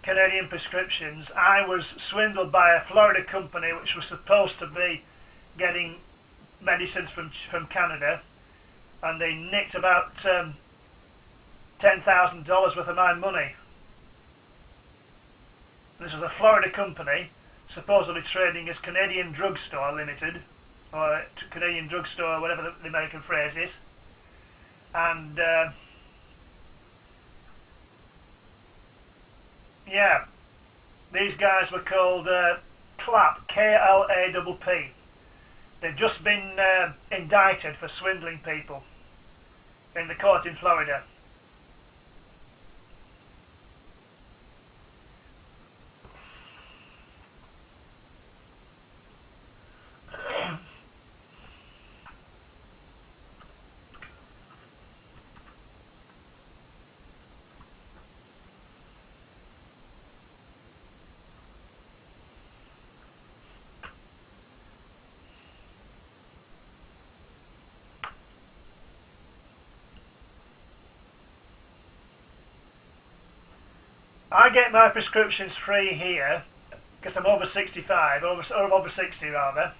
A: Canadian prescriptions. I was swindled by a Florida company which was supposed to be getting medicines from Canada, and they nicked about $10,000 worth of my money. This was a Florida company, supposedly trading as Canadian Drugstore Limited, or Canadian Drugstore, whatever the American phrase is, and yeah, these guys were called CLAP, K-L-A-P-P. They've just been indicted for swindling people. in the court in Florida. I get my prescriptions free here because I'm over 65, over 60 rather,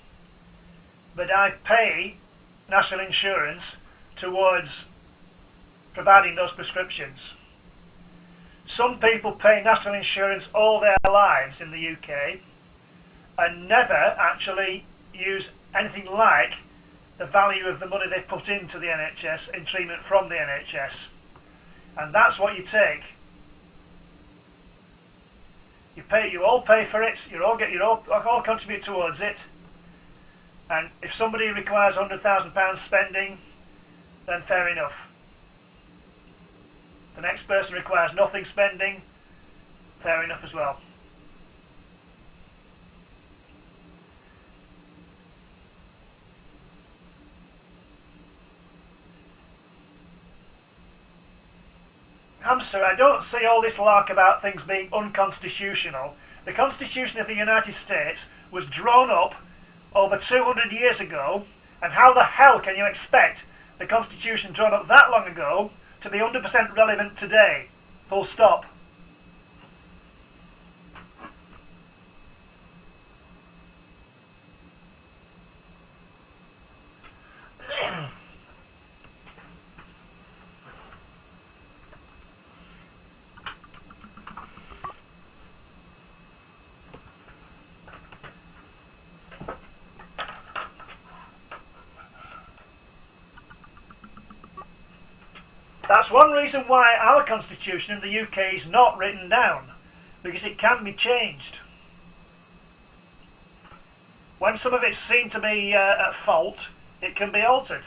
A: but I pay national insurance towards providing those prescriptions. Some people pay national insurance all their lives in the UK and never actually use anything like the value of the money they put into the NHS in treatment from the NHS. And that's what you take. You all pay for it, you all contribute towards it, and if somebody requires £100,000 spending, then fair enough. The next person requires nothing spending, fair enough as well. Hamster, I don't see all this lark about things being unconstitutional. The Constitution of the United States was drawn up over 200 years ago, and how the hell can you expect the Constitution drawn up that long ago to be 100% relevant today? Full stop. That's one reason why our constitution in the UK is not written down, because it can be changed. When some of it's seen to be at fault, it can be altered.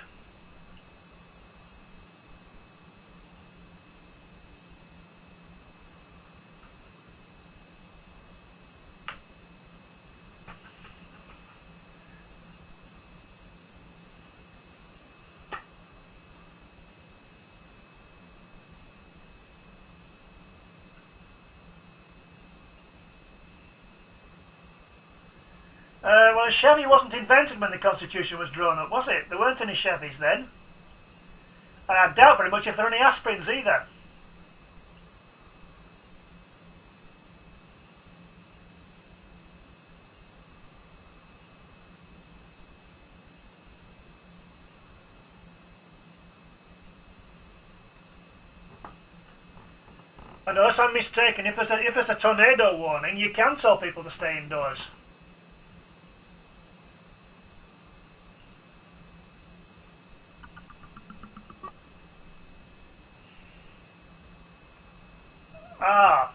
A: Well, a Chevy wasn't invented when the Constitution was drawn up, was it? There weren't any Chevys then. And I doubt very much if there are any aspirins either. And unless I'm mistaken, if there's a tornado warning, you can tell people to stay indoors. Ah.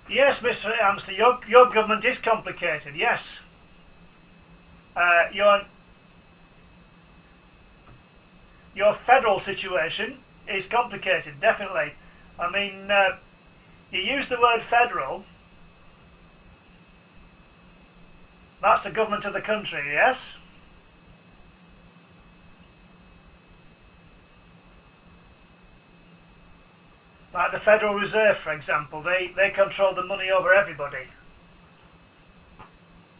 A: Yes, Mr. Amster, your government is complicated, yes. Your federal situation is complicated, definitely. I mean, you use the word federal. That's the government of the country, yes? Like the Federal Reserve, for example, they control the money over everybody.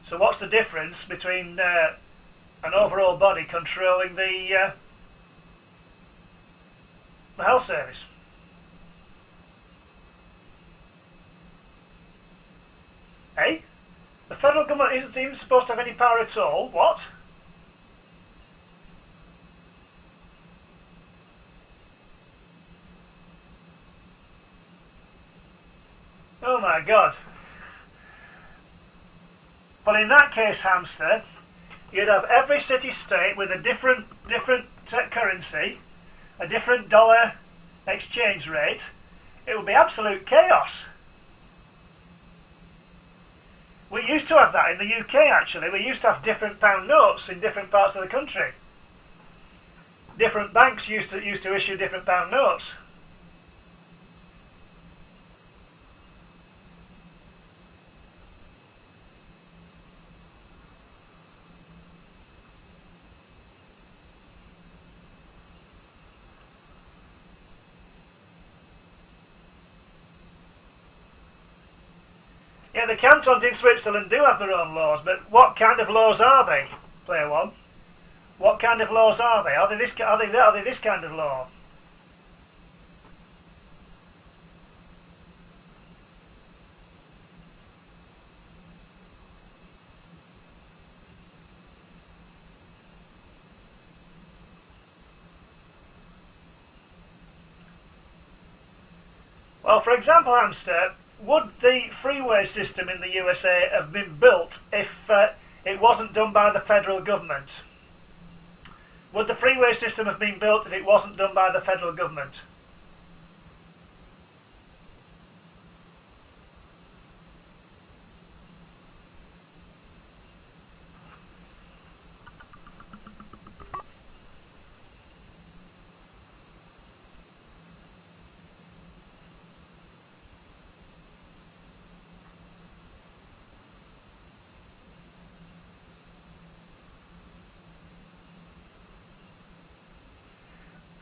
A: So what's the difference between an overall body controlling the health service? Eh? The federal government isn't even supposed to have any power at all? What? Oh my God. Well, in that case, Hamster, You'd have every city-state with a different currency, a different dollar exchange rate. It would be absolute chaos. We used to have that in the UK, actually. We used to have different pound notes in different parts of the country. Different banks used to issue different pound notes. Yeah, the cantons in Switzerland do have their own laws, but what kind of laws are they, Player One? What kind of laws are they? Are they this kind of law? Well, for example, Hamster, would the freeway system in the USA have been built if it wasn't done by the federal government? Would the freeway system have been built if it wasn't done by the federal government?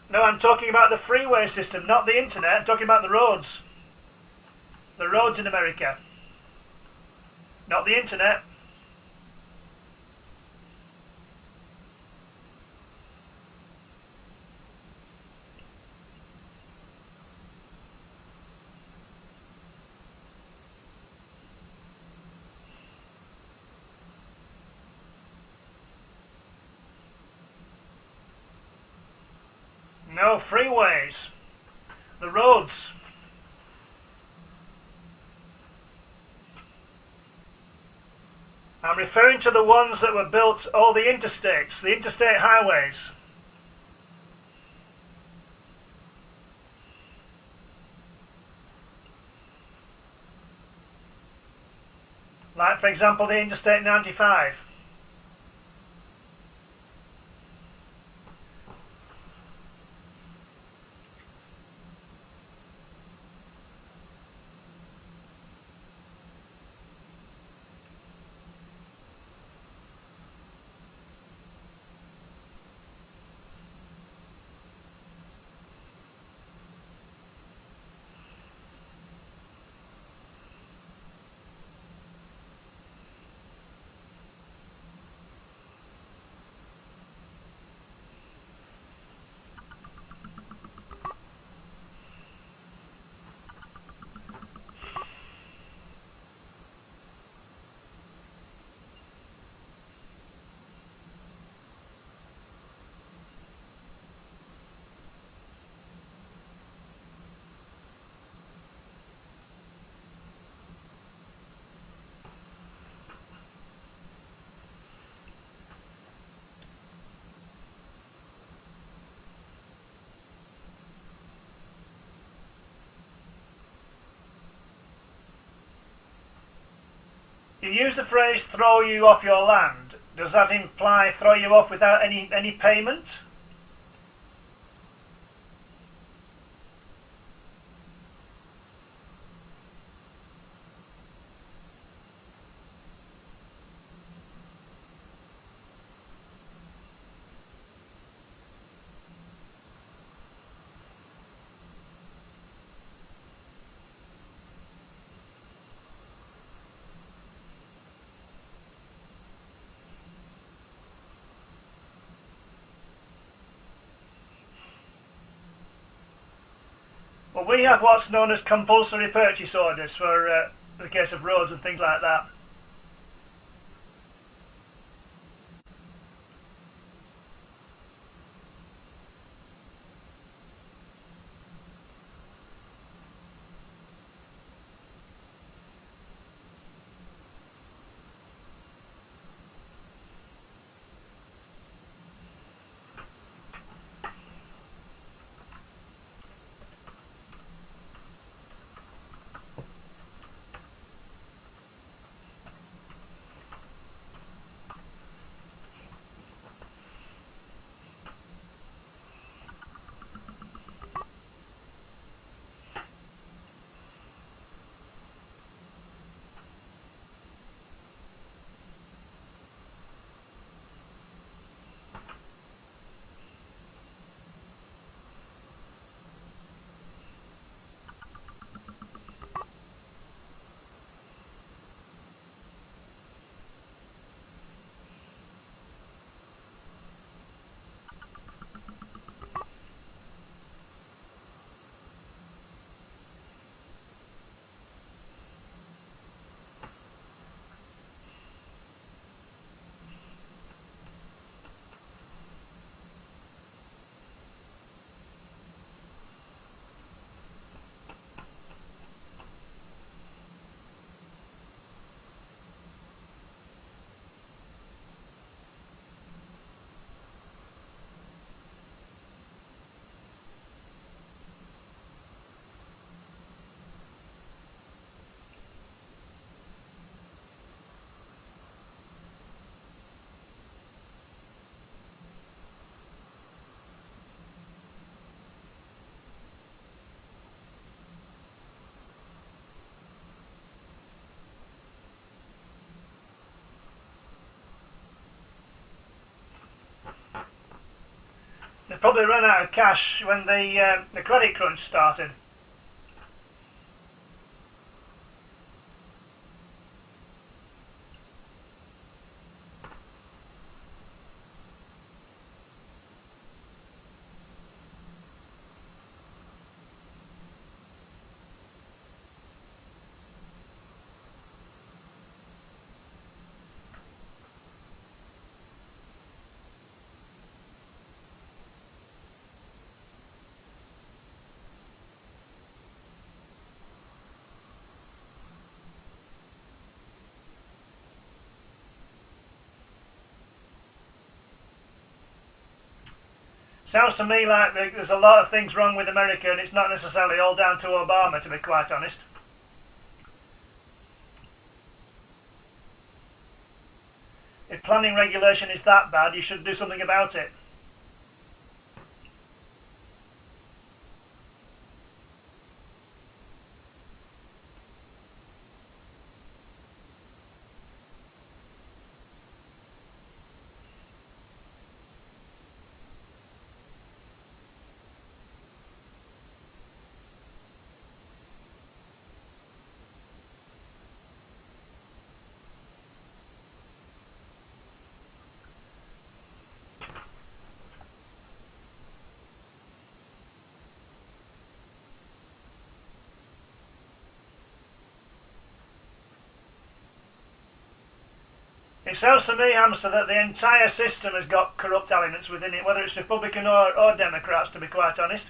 A: No, I'm talking about the freeway system, not the internet. I'm talking about the roads. The roads in America. Not the internet. No, freeways. The roads. I'm referring to the ones that were built, all the interstates, the interstate highways. Like, for example, the Interstate 95. You use the phrase throw you off your land. Does that imply throw you off without any payment? Well, we have what's known as compulsory purchase orders for the case of roads and things like that. They probably ran out of cash when the credit crunch started. Sounds to me like there's a lot of things wrong with America, and it's not necessarily all down to Obama, to be quite honest. If planning regulation is that bad, you should do something about it. It sounds to me, Hamster, that the entire system has got corrupt elements within it, whether it's Republican or Democrats, to be quite honest.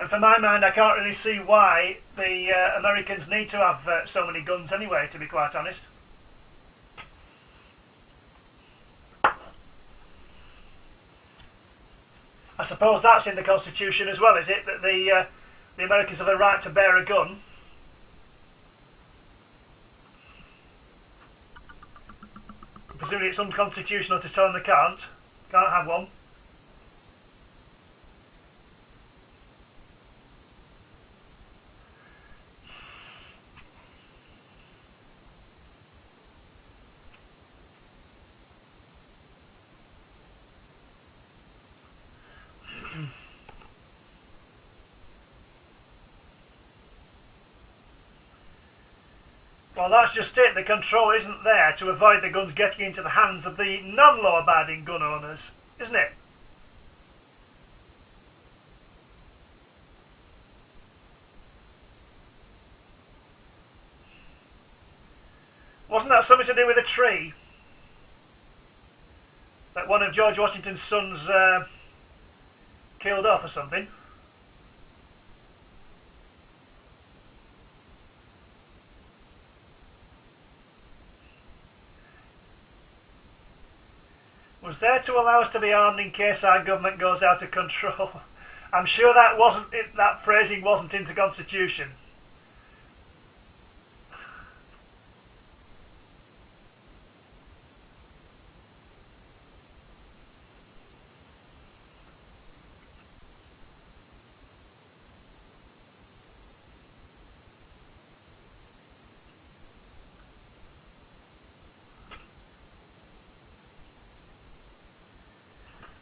A: And for my mind, I can't really see why the Americans need to have so many guns anyway, to be quite honest. I suppose that's in the Constitution as well, is it? That the Americans have a right to bear a gun. Presumably it's unconstitutional to tell them they can't have one. Well, that's just it. The control isn't there to avoid the guns getting into the hands of the non-law-abiding gun owners, isn't it? Wasn't that something to do with a tree? That one of George Washington's sons killed off or something? Was there to allow us to be armed in case our government goes out of control. I'm sure that phrasing wasn't in the Constitution.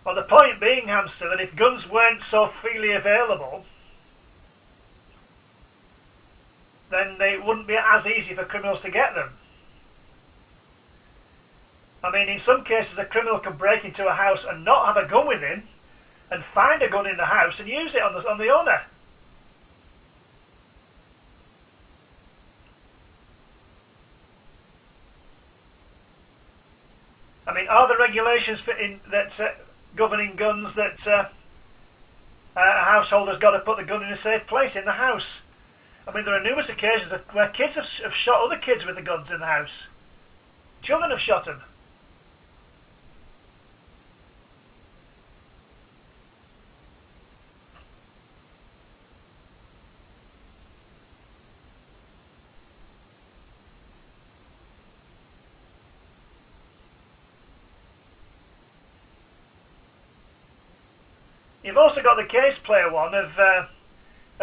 A: Well, the point being, Hamster, that if guns weren't so freely available, then it wouldn't be as easy for criminals to get them. I mean, in some cases, a criminal can break into a house and not have a gun with him, and find a gun in the house and use it on the owner. I mean, are the regulations governing guns that a householder's got to put the gun in a safe place in the house? I mean, there are numerous occasions where kids have shot other kids with the guns in the house. Children have shot them. You've also got the case player one of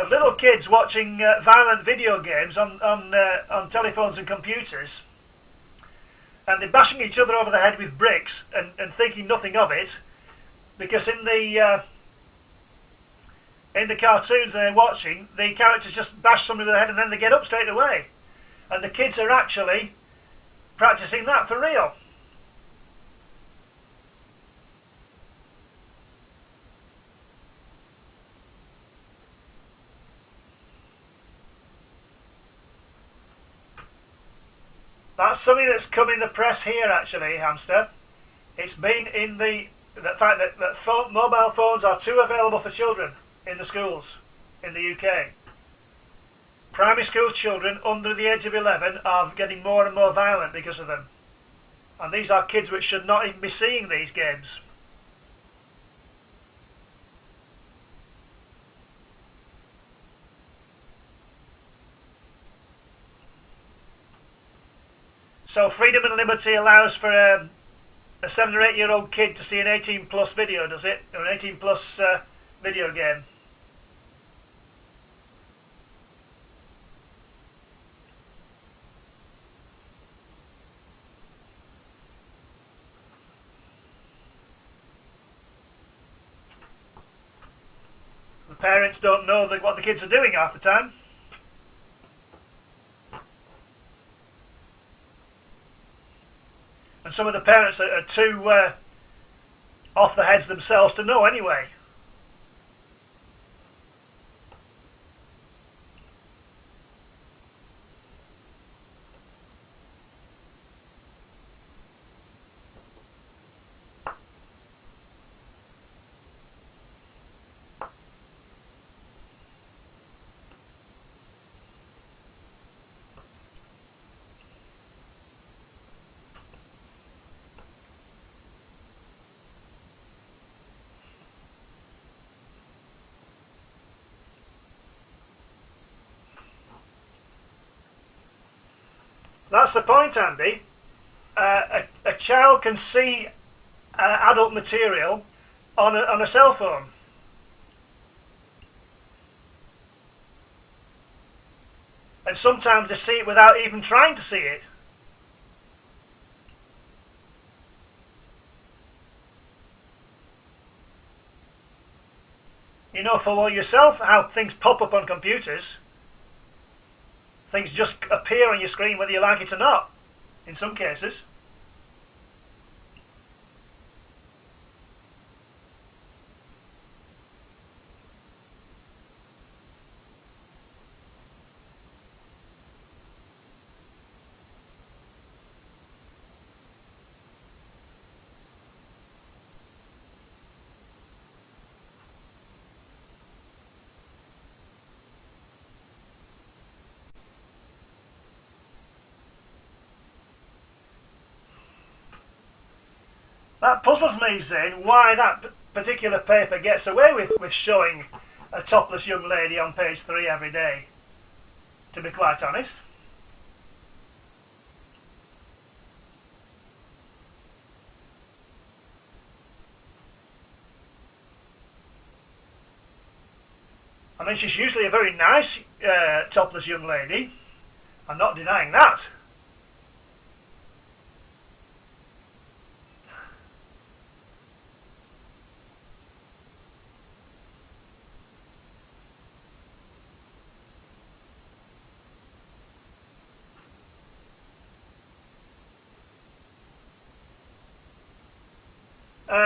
A: little kids watching violent video games on telephones and computers, and they're bashing each other over the head with bricks and thinking nothing of it, because in the cartoons they're watching, the characters just bash somebody with the head and then they get up straight away. And the kids are actually practicing that for real. That's something that's come in the press here, actually, Hamster. It's been in the fact that mobile phones are too available for children in the schools in the UK. Primary school children under the age of 11 are getting more and more violent because of them. And these are kids which should not even be seeing these games. So freedom and liberty allows for a 7 or 8 year old kid to see an 18 plus video, does it? Or an 18 plus video game. The parents don't know what the kids are doing half the time. And some of the parents are too off the heads themselves to know anyway. That's the point, Andy. A child can see adult material on a cell phone. And sometimes they see it without even trying to see it. You know full well yourself how things pop up on computers. Things just appear on your screen whether you like it or not, in some cases. That puzzles me, Zane, why that particular paper gets away with showing a topless young lady on page 3 every day, to be quite honest. I mean, she's usually a very nice topless young lady. I'm not denying that.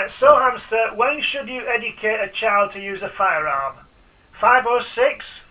A: So, Hamster, when should you educate a child to use a firearm? 5 or 6?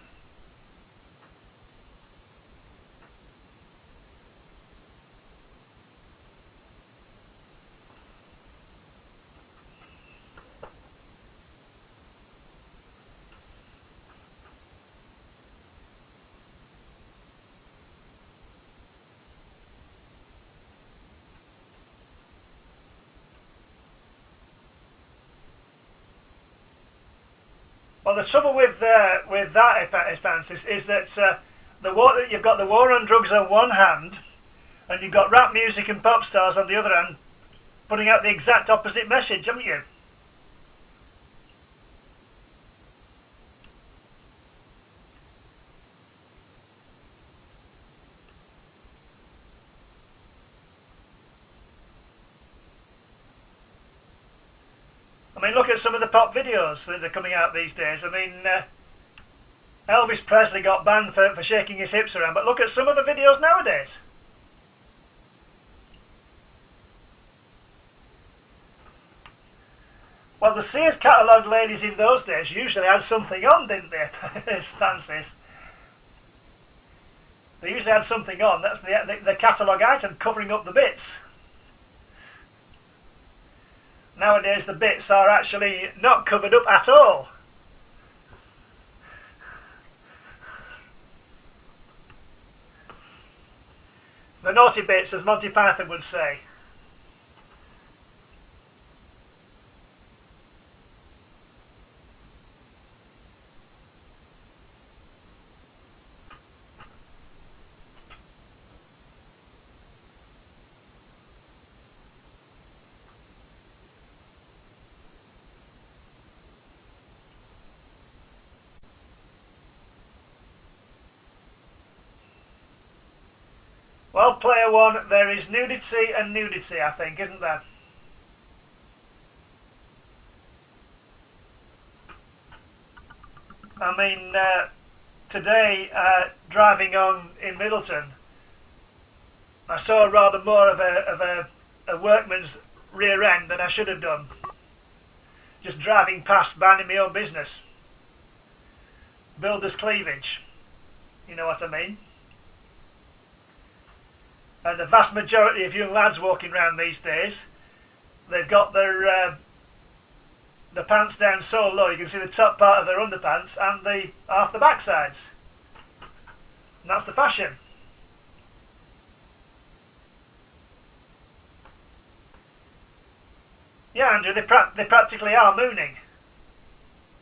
A: Well, the trouble with that, Francis, is that you've got the war on drugs on one hand, and you've got rap music and pop stars on the other hand, putting out the exact opposite message, haven't you? mean, look at some of the pop videos that are coming out these days. I mean, Elvis Presley got banned for shaking his hips around, but look at some of the videos nowadays. Well, the Sears catalogue ladies in those days usually had something on, didn't they? As fancies. They usually had something on. That's the catalogue item, covering up the bits. Nowadays the bits are actually not covered up at all. The naughty bits, as Monty Python would say. Well, player one, there is nudity and nudity, I think, isn't there? I mean, today, driving on in Middleton, I saw rather more of a workman's rear end than I should have done. Just driving past, minding my own business. Builder's cleavage. You know what I mean? And the vast majority of young lads walking around these days, they've got their pants down so low you can see the top part of their underpants and half the backsides. And that's the fashion. Yeah, Andrew, they practically are mooning.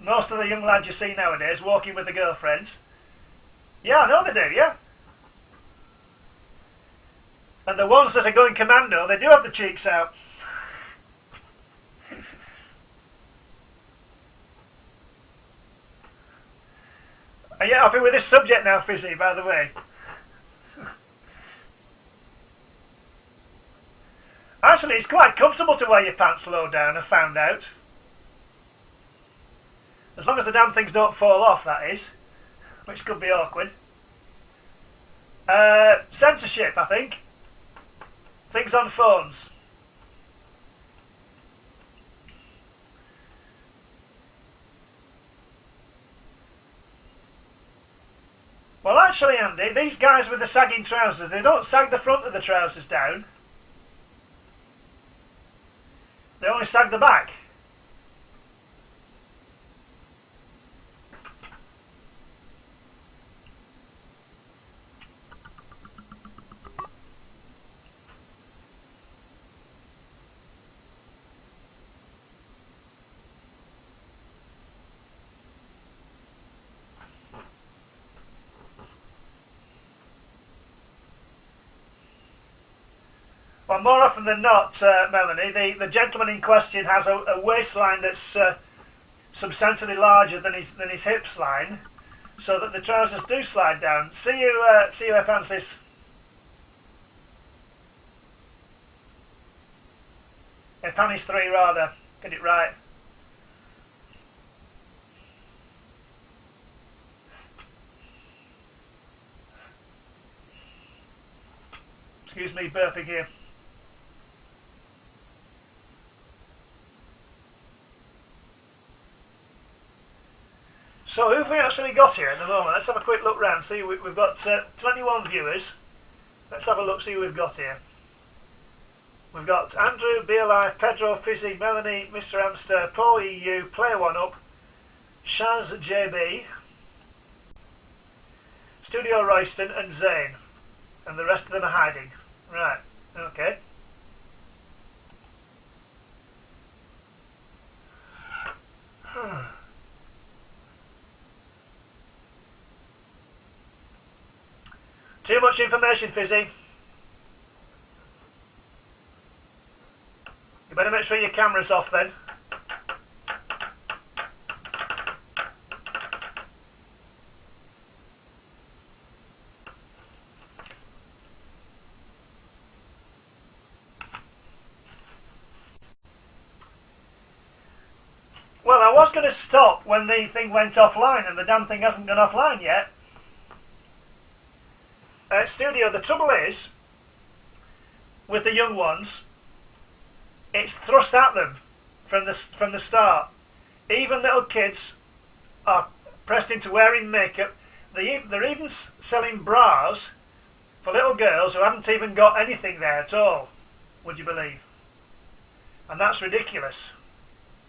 A: Most of the young lads you see nowadays walking with their girlfriends. Yeah, I know they do, yeah. And the ones that are going commando, they do have the cheeks out. Are you happy with this subject now, Fizzy, by the way? Actually, it's quite comfortable to wear your pants low down, I've found out. As long as the damn things don't fall off, that is. Which could be awkward. Censorship, I think. Things on phones. Well, actually, Andy, these guys with the sagging trousers, they don't sag the front of the trousers down. They only sag the back. Well, more often than not, Melanie, the gentleman in question has a waistline that's substantially larger than his hips line, so that the trousers do slide down. See you, Francis. Panties 3 rather. Get it right. Excuse me, burping here. So who have we actually got here at the moment? Let's have a quick look round. See, we've got 21 viewers. Let's have a look, see who we've got here. We've got Andrew, Be Alive, Pedro, Fizzy, Melanie, Mr. Amster, Paul EU, Player One Up, Shaz JB, Studio Royston and Zane. And the rest of them are hiding. Right, okay. Too much information, Fizzy. You better make sure your camera's off then. I was going to stop when the thing went offline, and the damn thing hasn't gone offline yet. Studio, the trouble is, with the young ones, it's thrust at them from the start. Even little kids are pressed into wearing makeup. They're even selling bras for little girls who haven't even got anything there at all, would you believe? And that's ridiculous.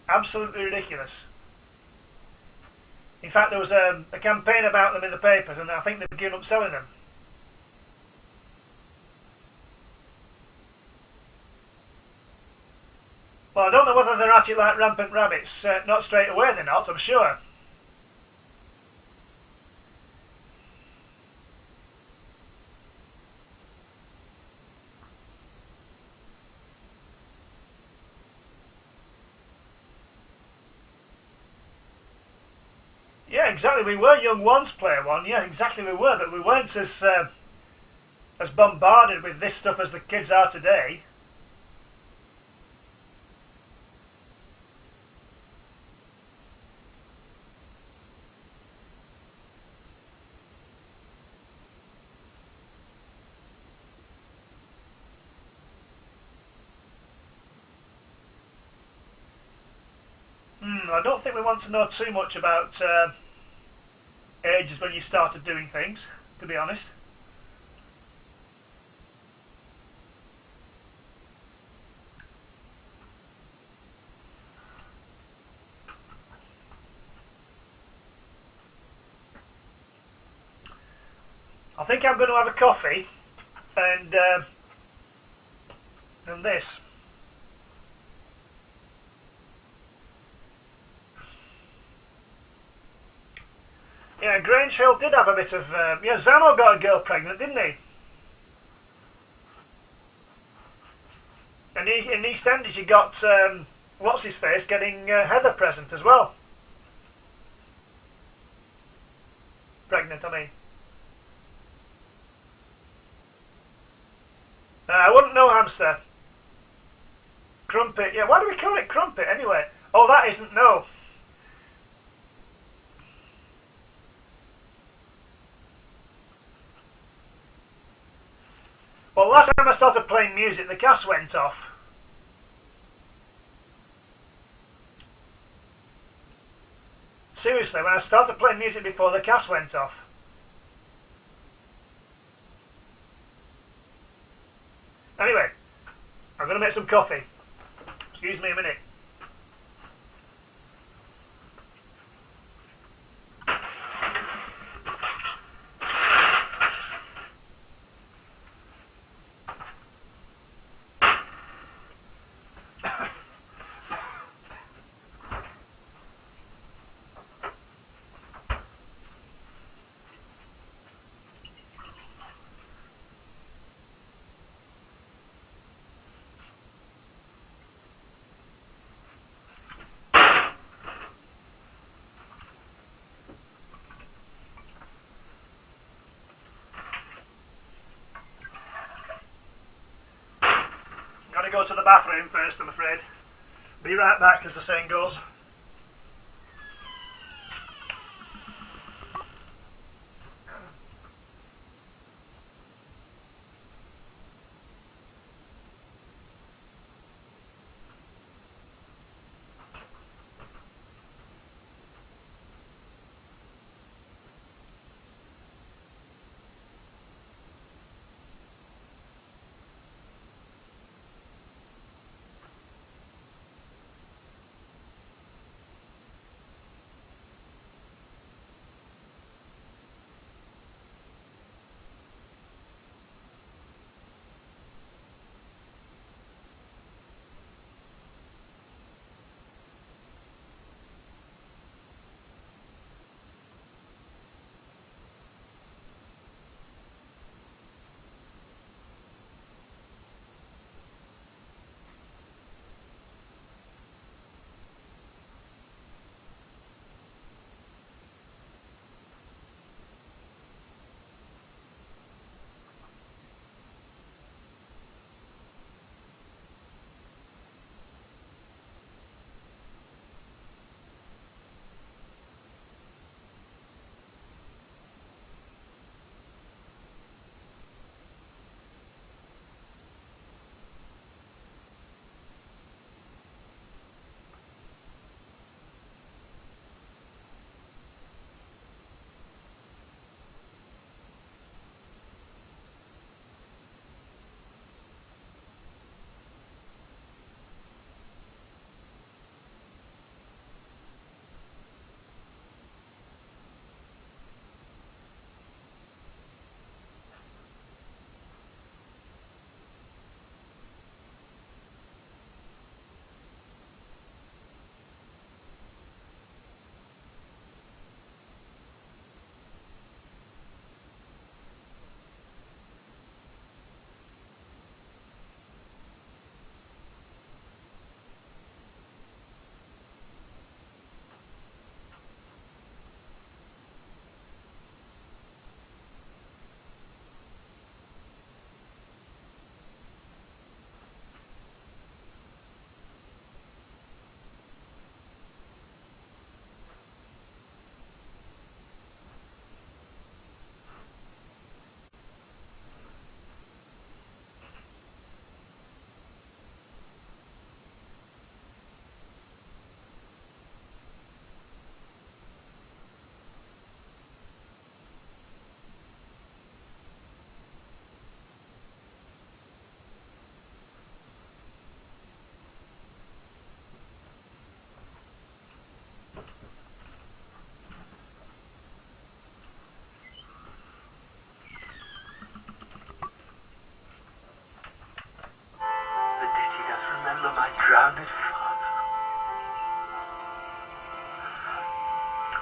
A: Absolutely ridiculous. In fact, there was a campaign about them in the papers, and I think they've given up selling them. Well, I don't know whether they're at it like rampant rabbits. Not straight away, they're not, I'm sure. Yeah, exactly. We were young once, Player One. Yeah, exactly, we were, but we weren't as bombarded with this stuff as the kids are today. I don't think we want to know too much about ages when you started doing things, to be honest. I think I'm going to have a coffee and this. Yeah, Grange Hill did have a bit of... yeah, Zamo got a girl pregnant, didn't he? And in EastEnders you got, what's-his-face, getting Heather present as well. Pregnant, I mean. I wouldn't know, hamster. Crumpet, yeah, why do we call it Crumpet anyway? Oh, that isn't, no. Well, last time I started playing music, the gas went off. Seriously, when I started playing music before, the gas went off. Anyway, I'm going to make some coffee. Excuse me a minute. Gotta go to the bathroom first, I'm afraid. Be right back, as the saying goes.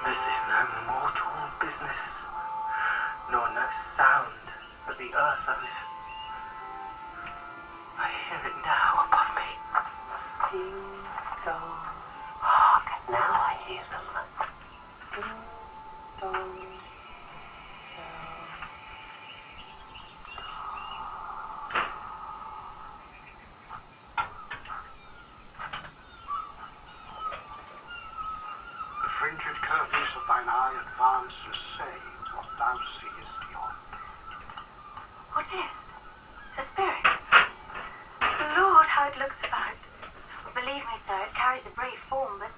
B: This is no mortal business, nor no sound that the earth owes. I hear it now above me. Ding dong. Hark, now I hear them. Ding dong.
C: The fringed curtains of thine eye advance and say what thou seest yonder.
D: What is't? A spirit? Lord, how it looks about. Believe me, sir, it carries a brave form, but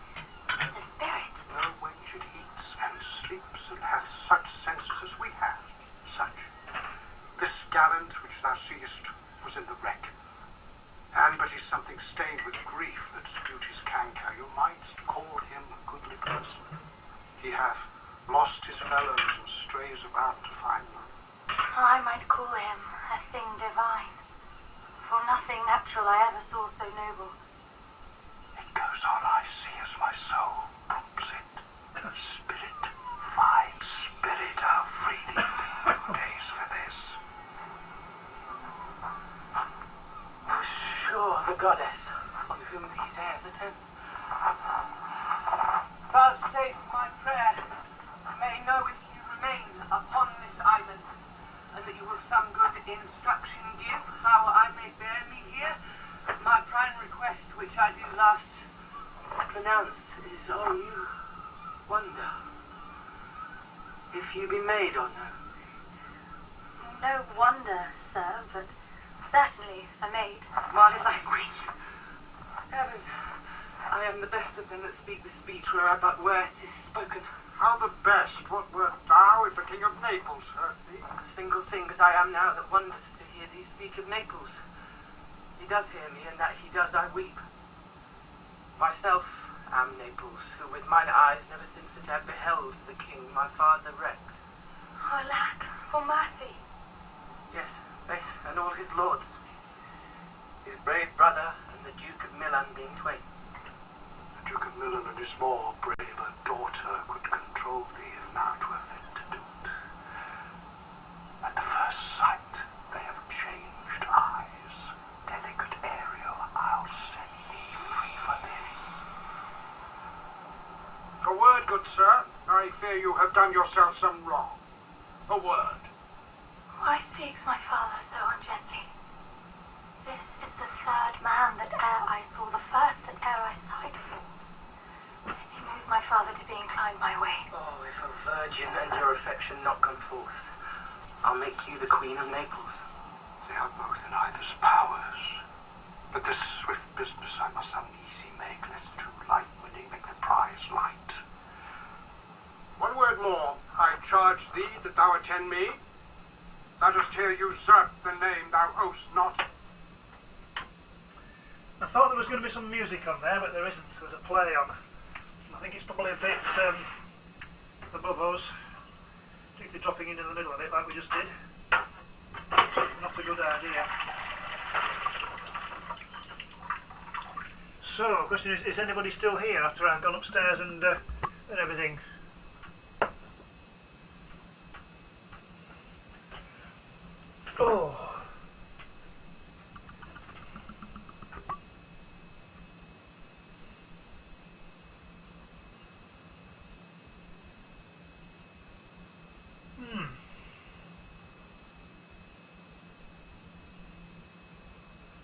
D: it's a spirit.
C: No wench it eats and sleeps and hath such senses as we have. Such. This gallant which thou seest was in the wreck. And but is something stained with grief that duties canker. You mightst call him a goodly person. He hath lost his fellows and strays about to find them.
D: I might call him a thing divine, for nothing natural I ever saw so noble.
C: It goes on, I see, as my soul prompts it. Spirit, fine spirit, how freely days for this.
B: Sure, the goddess on whom these airs attend. Vouchsafe my prayer, may know if you remain upon this island, and that you will some good instruction give how I may bear me here. My prime request, which I do last pronounce, is on you wonder if you be maid or no.
D: No wonder, sir, but certainly a maid.
B: My language. Heavens, I am the best of them that speak the speech whereof but where it is spoken.
C: How the best? What wert thou if the King of Naples heard thee?
B: The single thing as I am now that wonders to hear thee speak of Naples. He does hear me, and that he does I weep. Myself am Naples, who with mine eyes never since it have beheld the king my father wrecked.
D: Oh, alack, for mercy.
B: Yes, faith, and all his lords. His brave brother and the Duke of Milan being twain.
C: The Duke of Milan and his more braver daughter could control thee if now 'twere fit to do it. At the first sight they have changed eyes. Delicate Ariel, I'll set thee free for this. A word, good sir. I fear you have done yourself some wrong. A word.
D: Why speaks my father so ungently? This is the third man that e'er I saw, the first that e'er I sighed for. Pity moved my father to be inclined my way.
B: Oh, if a virgin and your affection not gone forth, I'll make you the Queen of Naples.
C: They are both in either's powers. But this swift business I must uneasy make, lest too light winning make the prize light. One word more. I charge thee that thou attend me. Thou dost here usurp the name thou owest not.
A: I thought there was going to be some music on there, but there isn't. There's a play on. I think it's probably a bit above us, particularly dropping into the middle of it like we just did. Not a good idea. So, the question is anybody still here after I've gone upstairs and everything? Oh.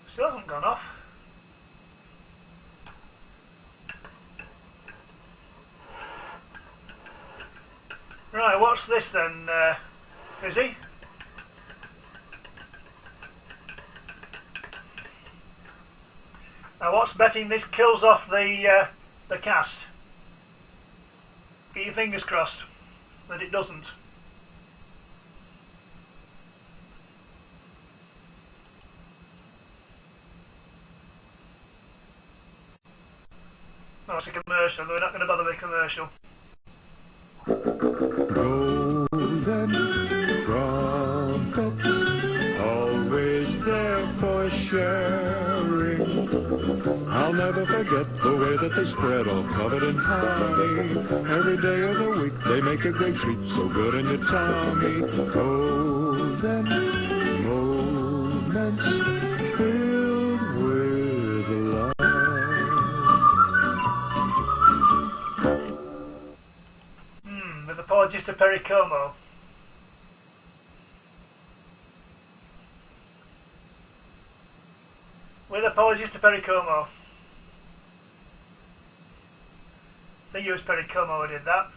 A: Still hasn't gone off. Right, what's this then, Fizzy? Now what's betting this kills off the cast? Get your fingers crossed that it doesn't. Oh, it's a commercial. We're not going to bother with a commercial.
E: Golden trumpets, always there for sharing. I'll never forget the way that they spread all covered in honey. Every day of the week they make a great sweet, so good in your tummy. Golden moments filled with love.
A: With apologies to Perry Como. With apologies to Perry Como. I think it was Perry Como who did that.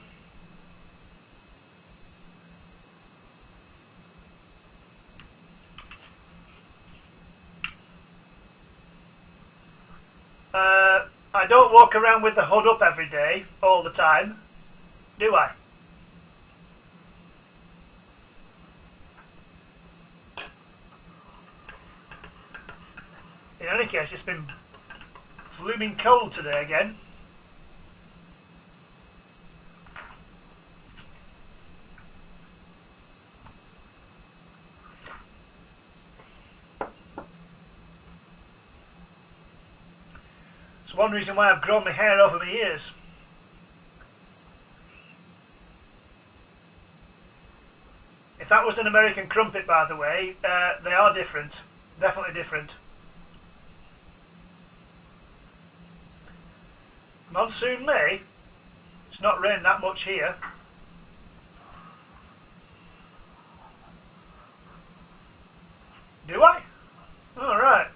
A: I don't walk around with the hood up every day, all the time, do I? In any case, it's been blooming cold today again. It's one reason why I've grown my hair over my ears. If that was an American crumpet, by the way, they are different. Definitely different. Monsoon May. It's not rained that much here. Do I? All right.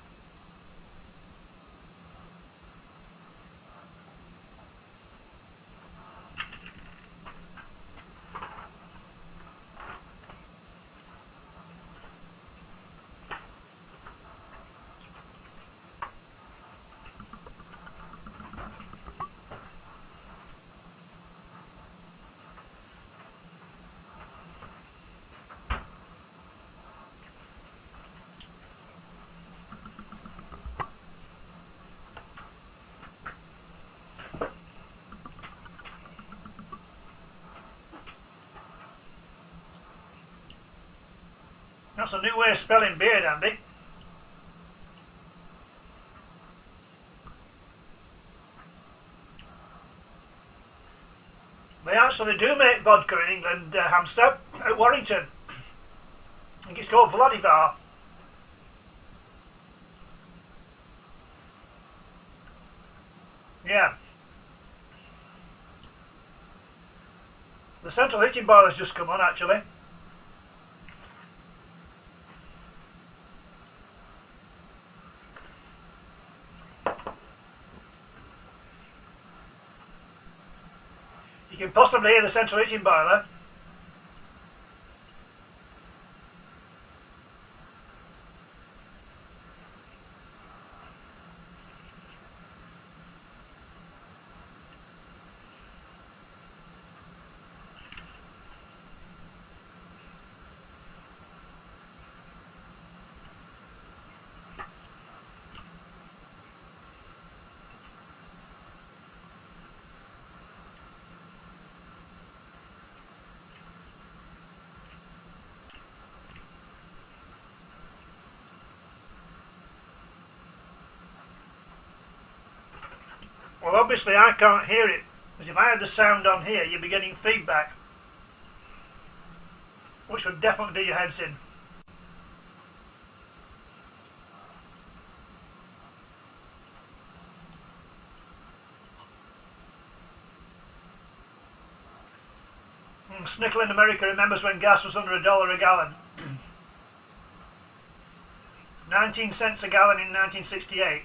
A: That's a new way of spelling beard, Andy. They actually do make vodka in England, Hamster, at Warrington. I think it's called Vladivar. Yeah. The central heating boiler's just come on, actually. You can possibly hear the central heating boiler. Well, obviously I can't hear it, because if I had the sound on here, you'd be getting feedback, which would definitely do your heads in. Snickle in America remembers when gas was under $1 a gallon. 19 cents a gallon in 1968.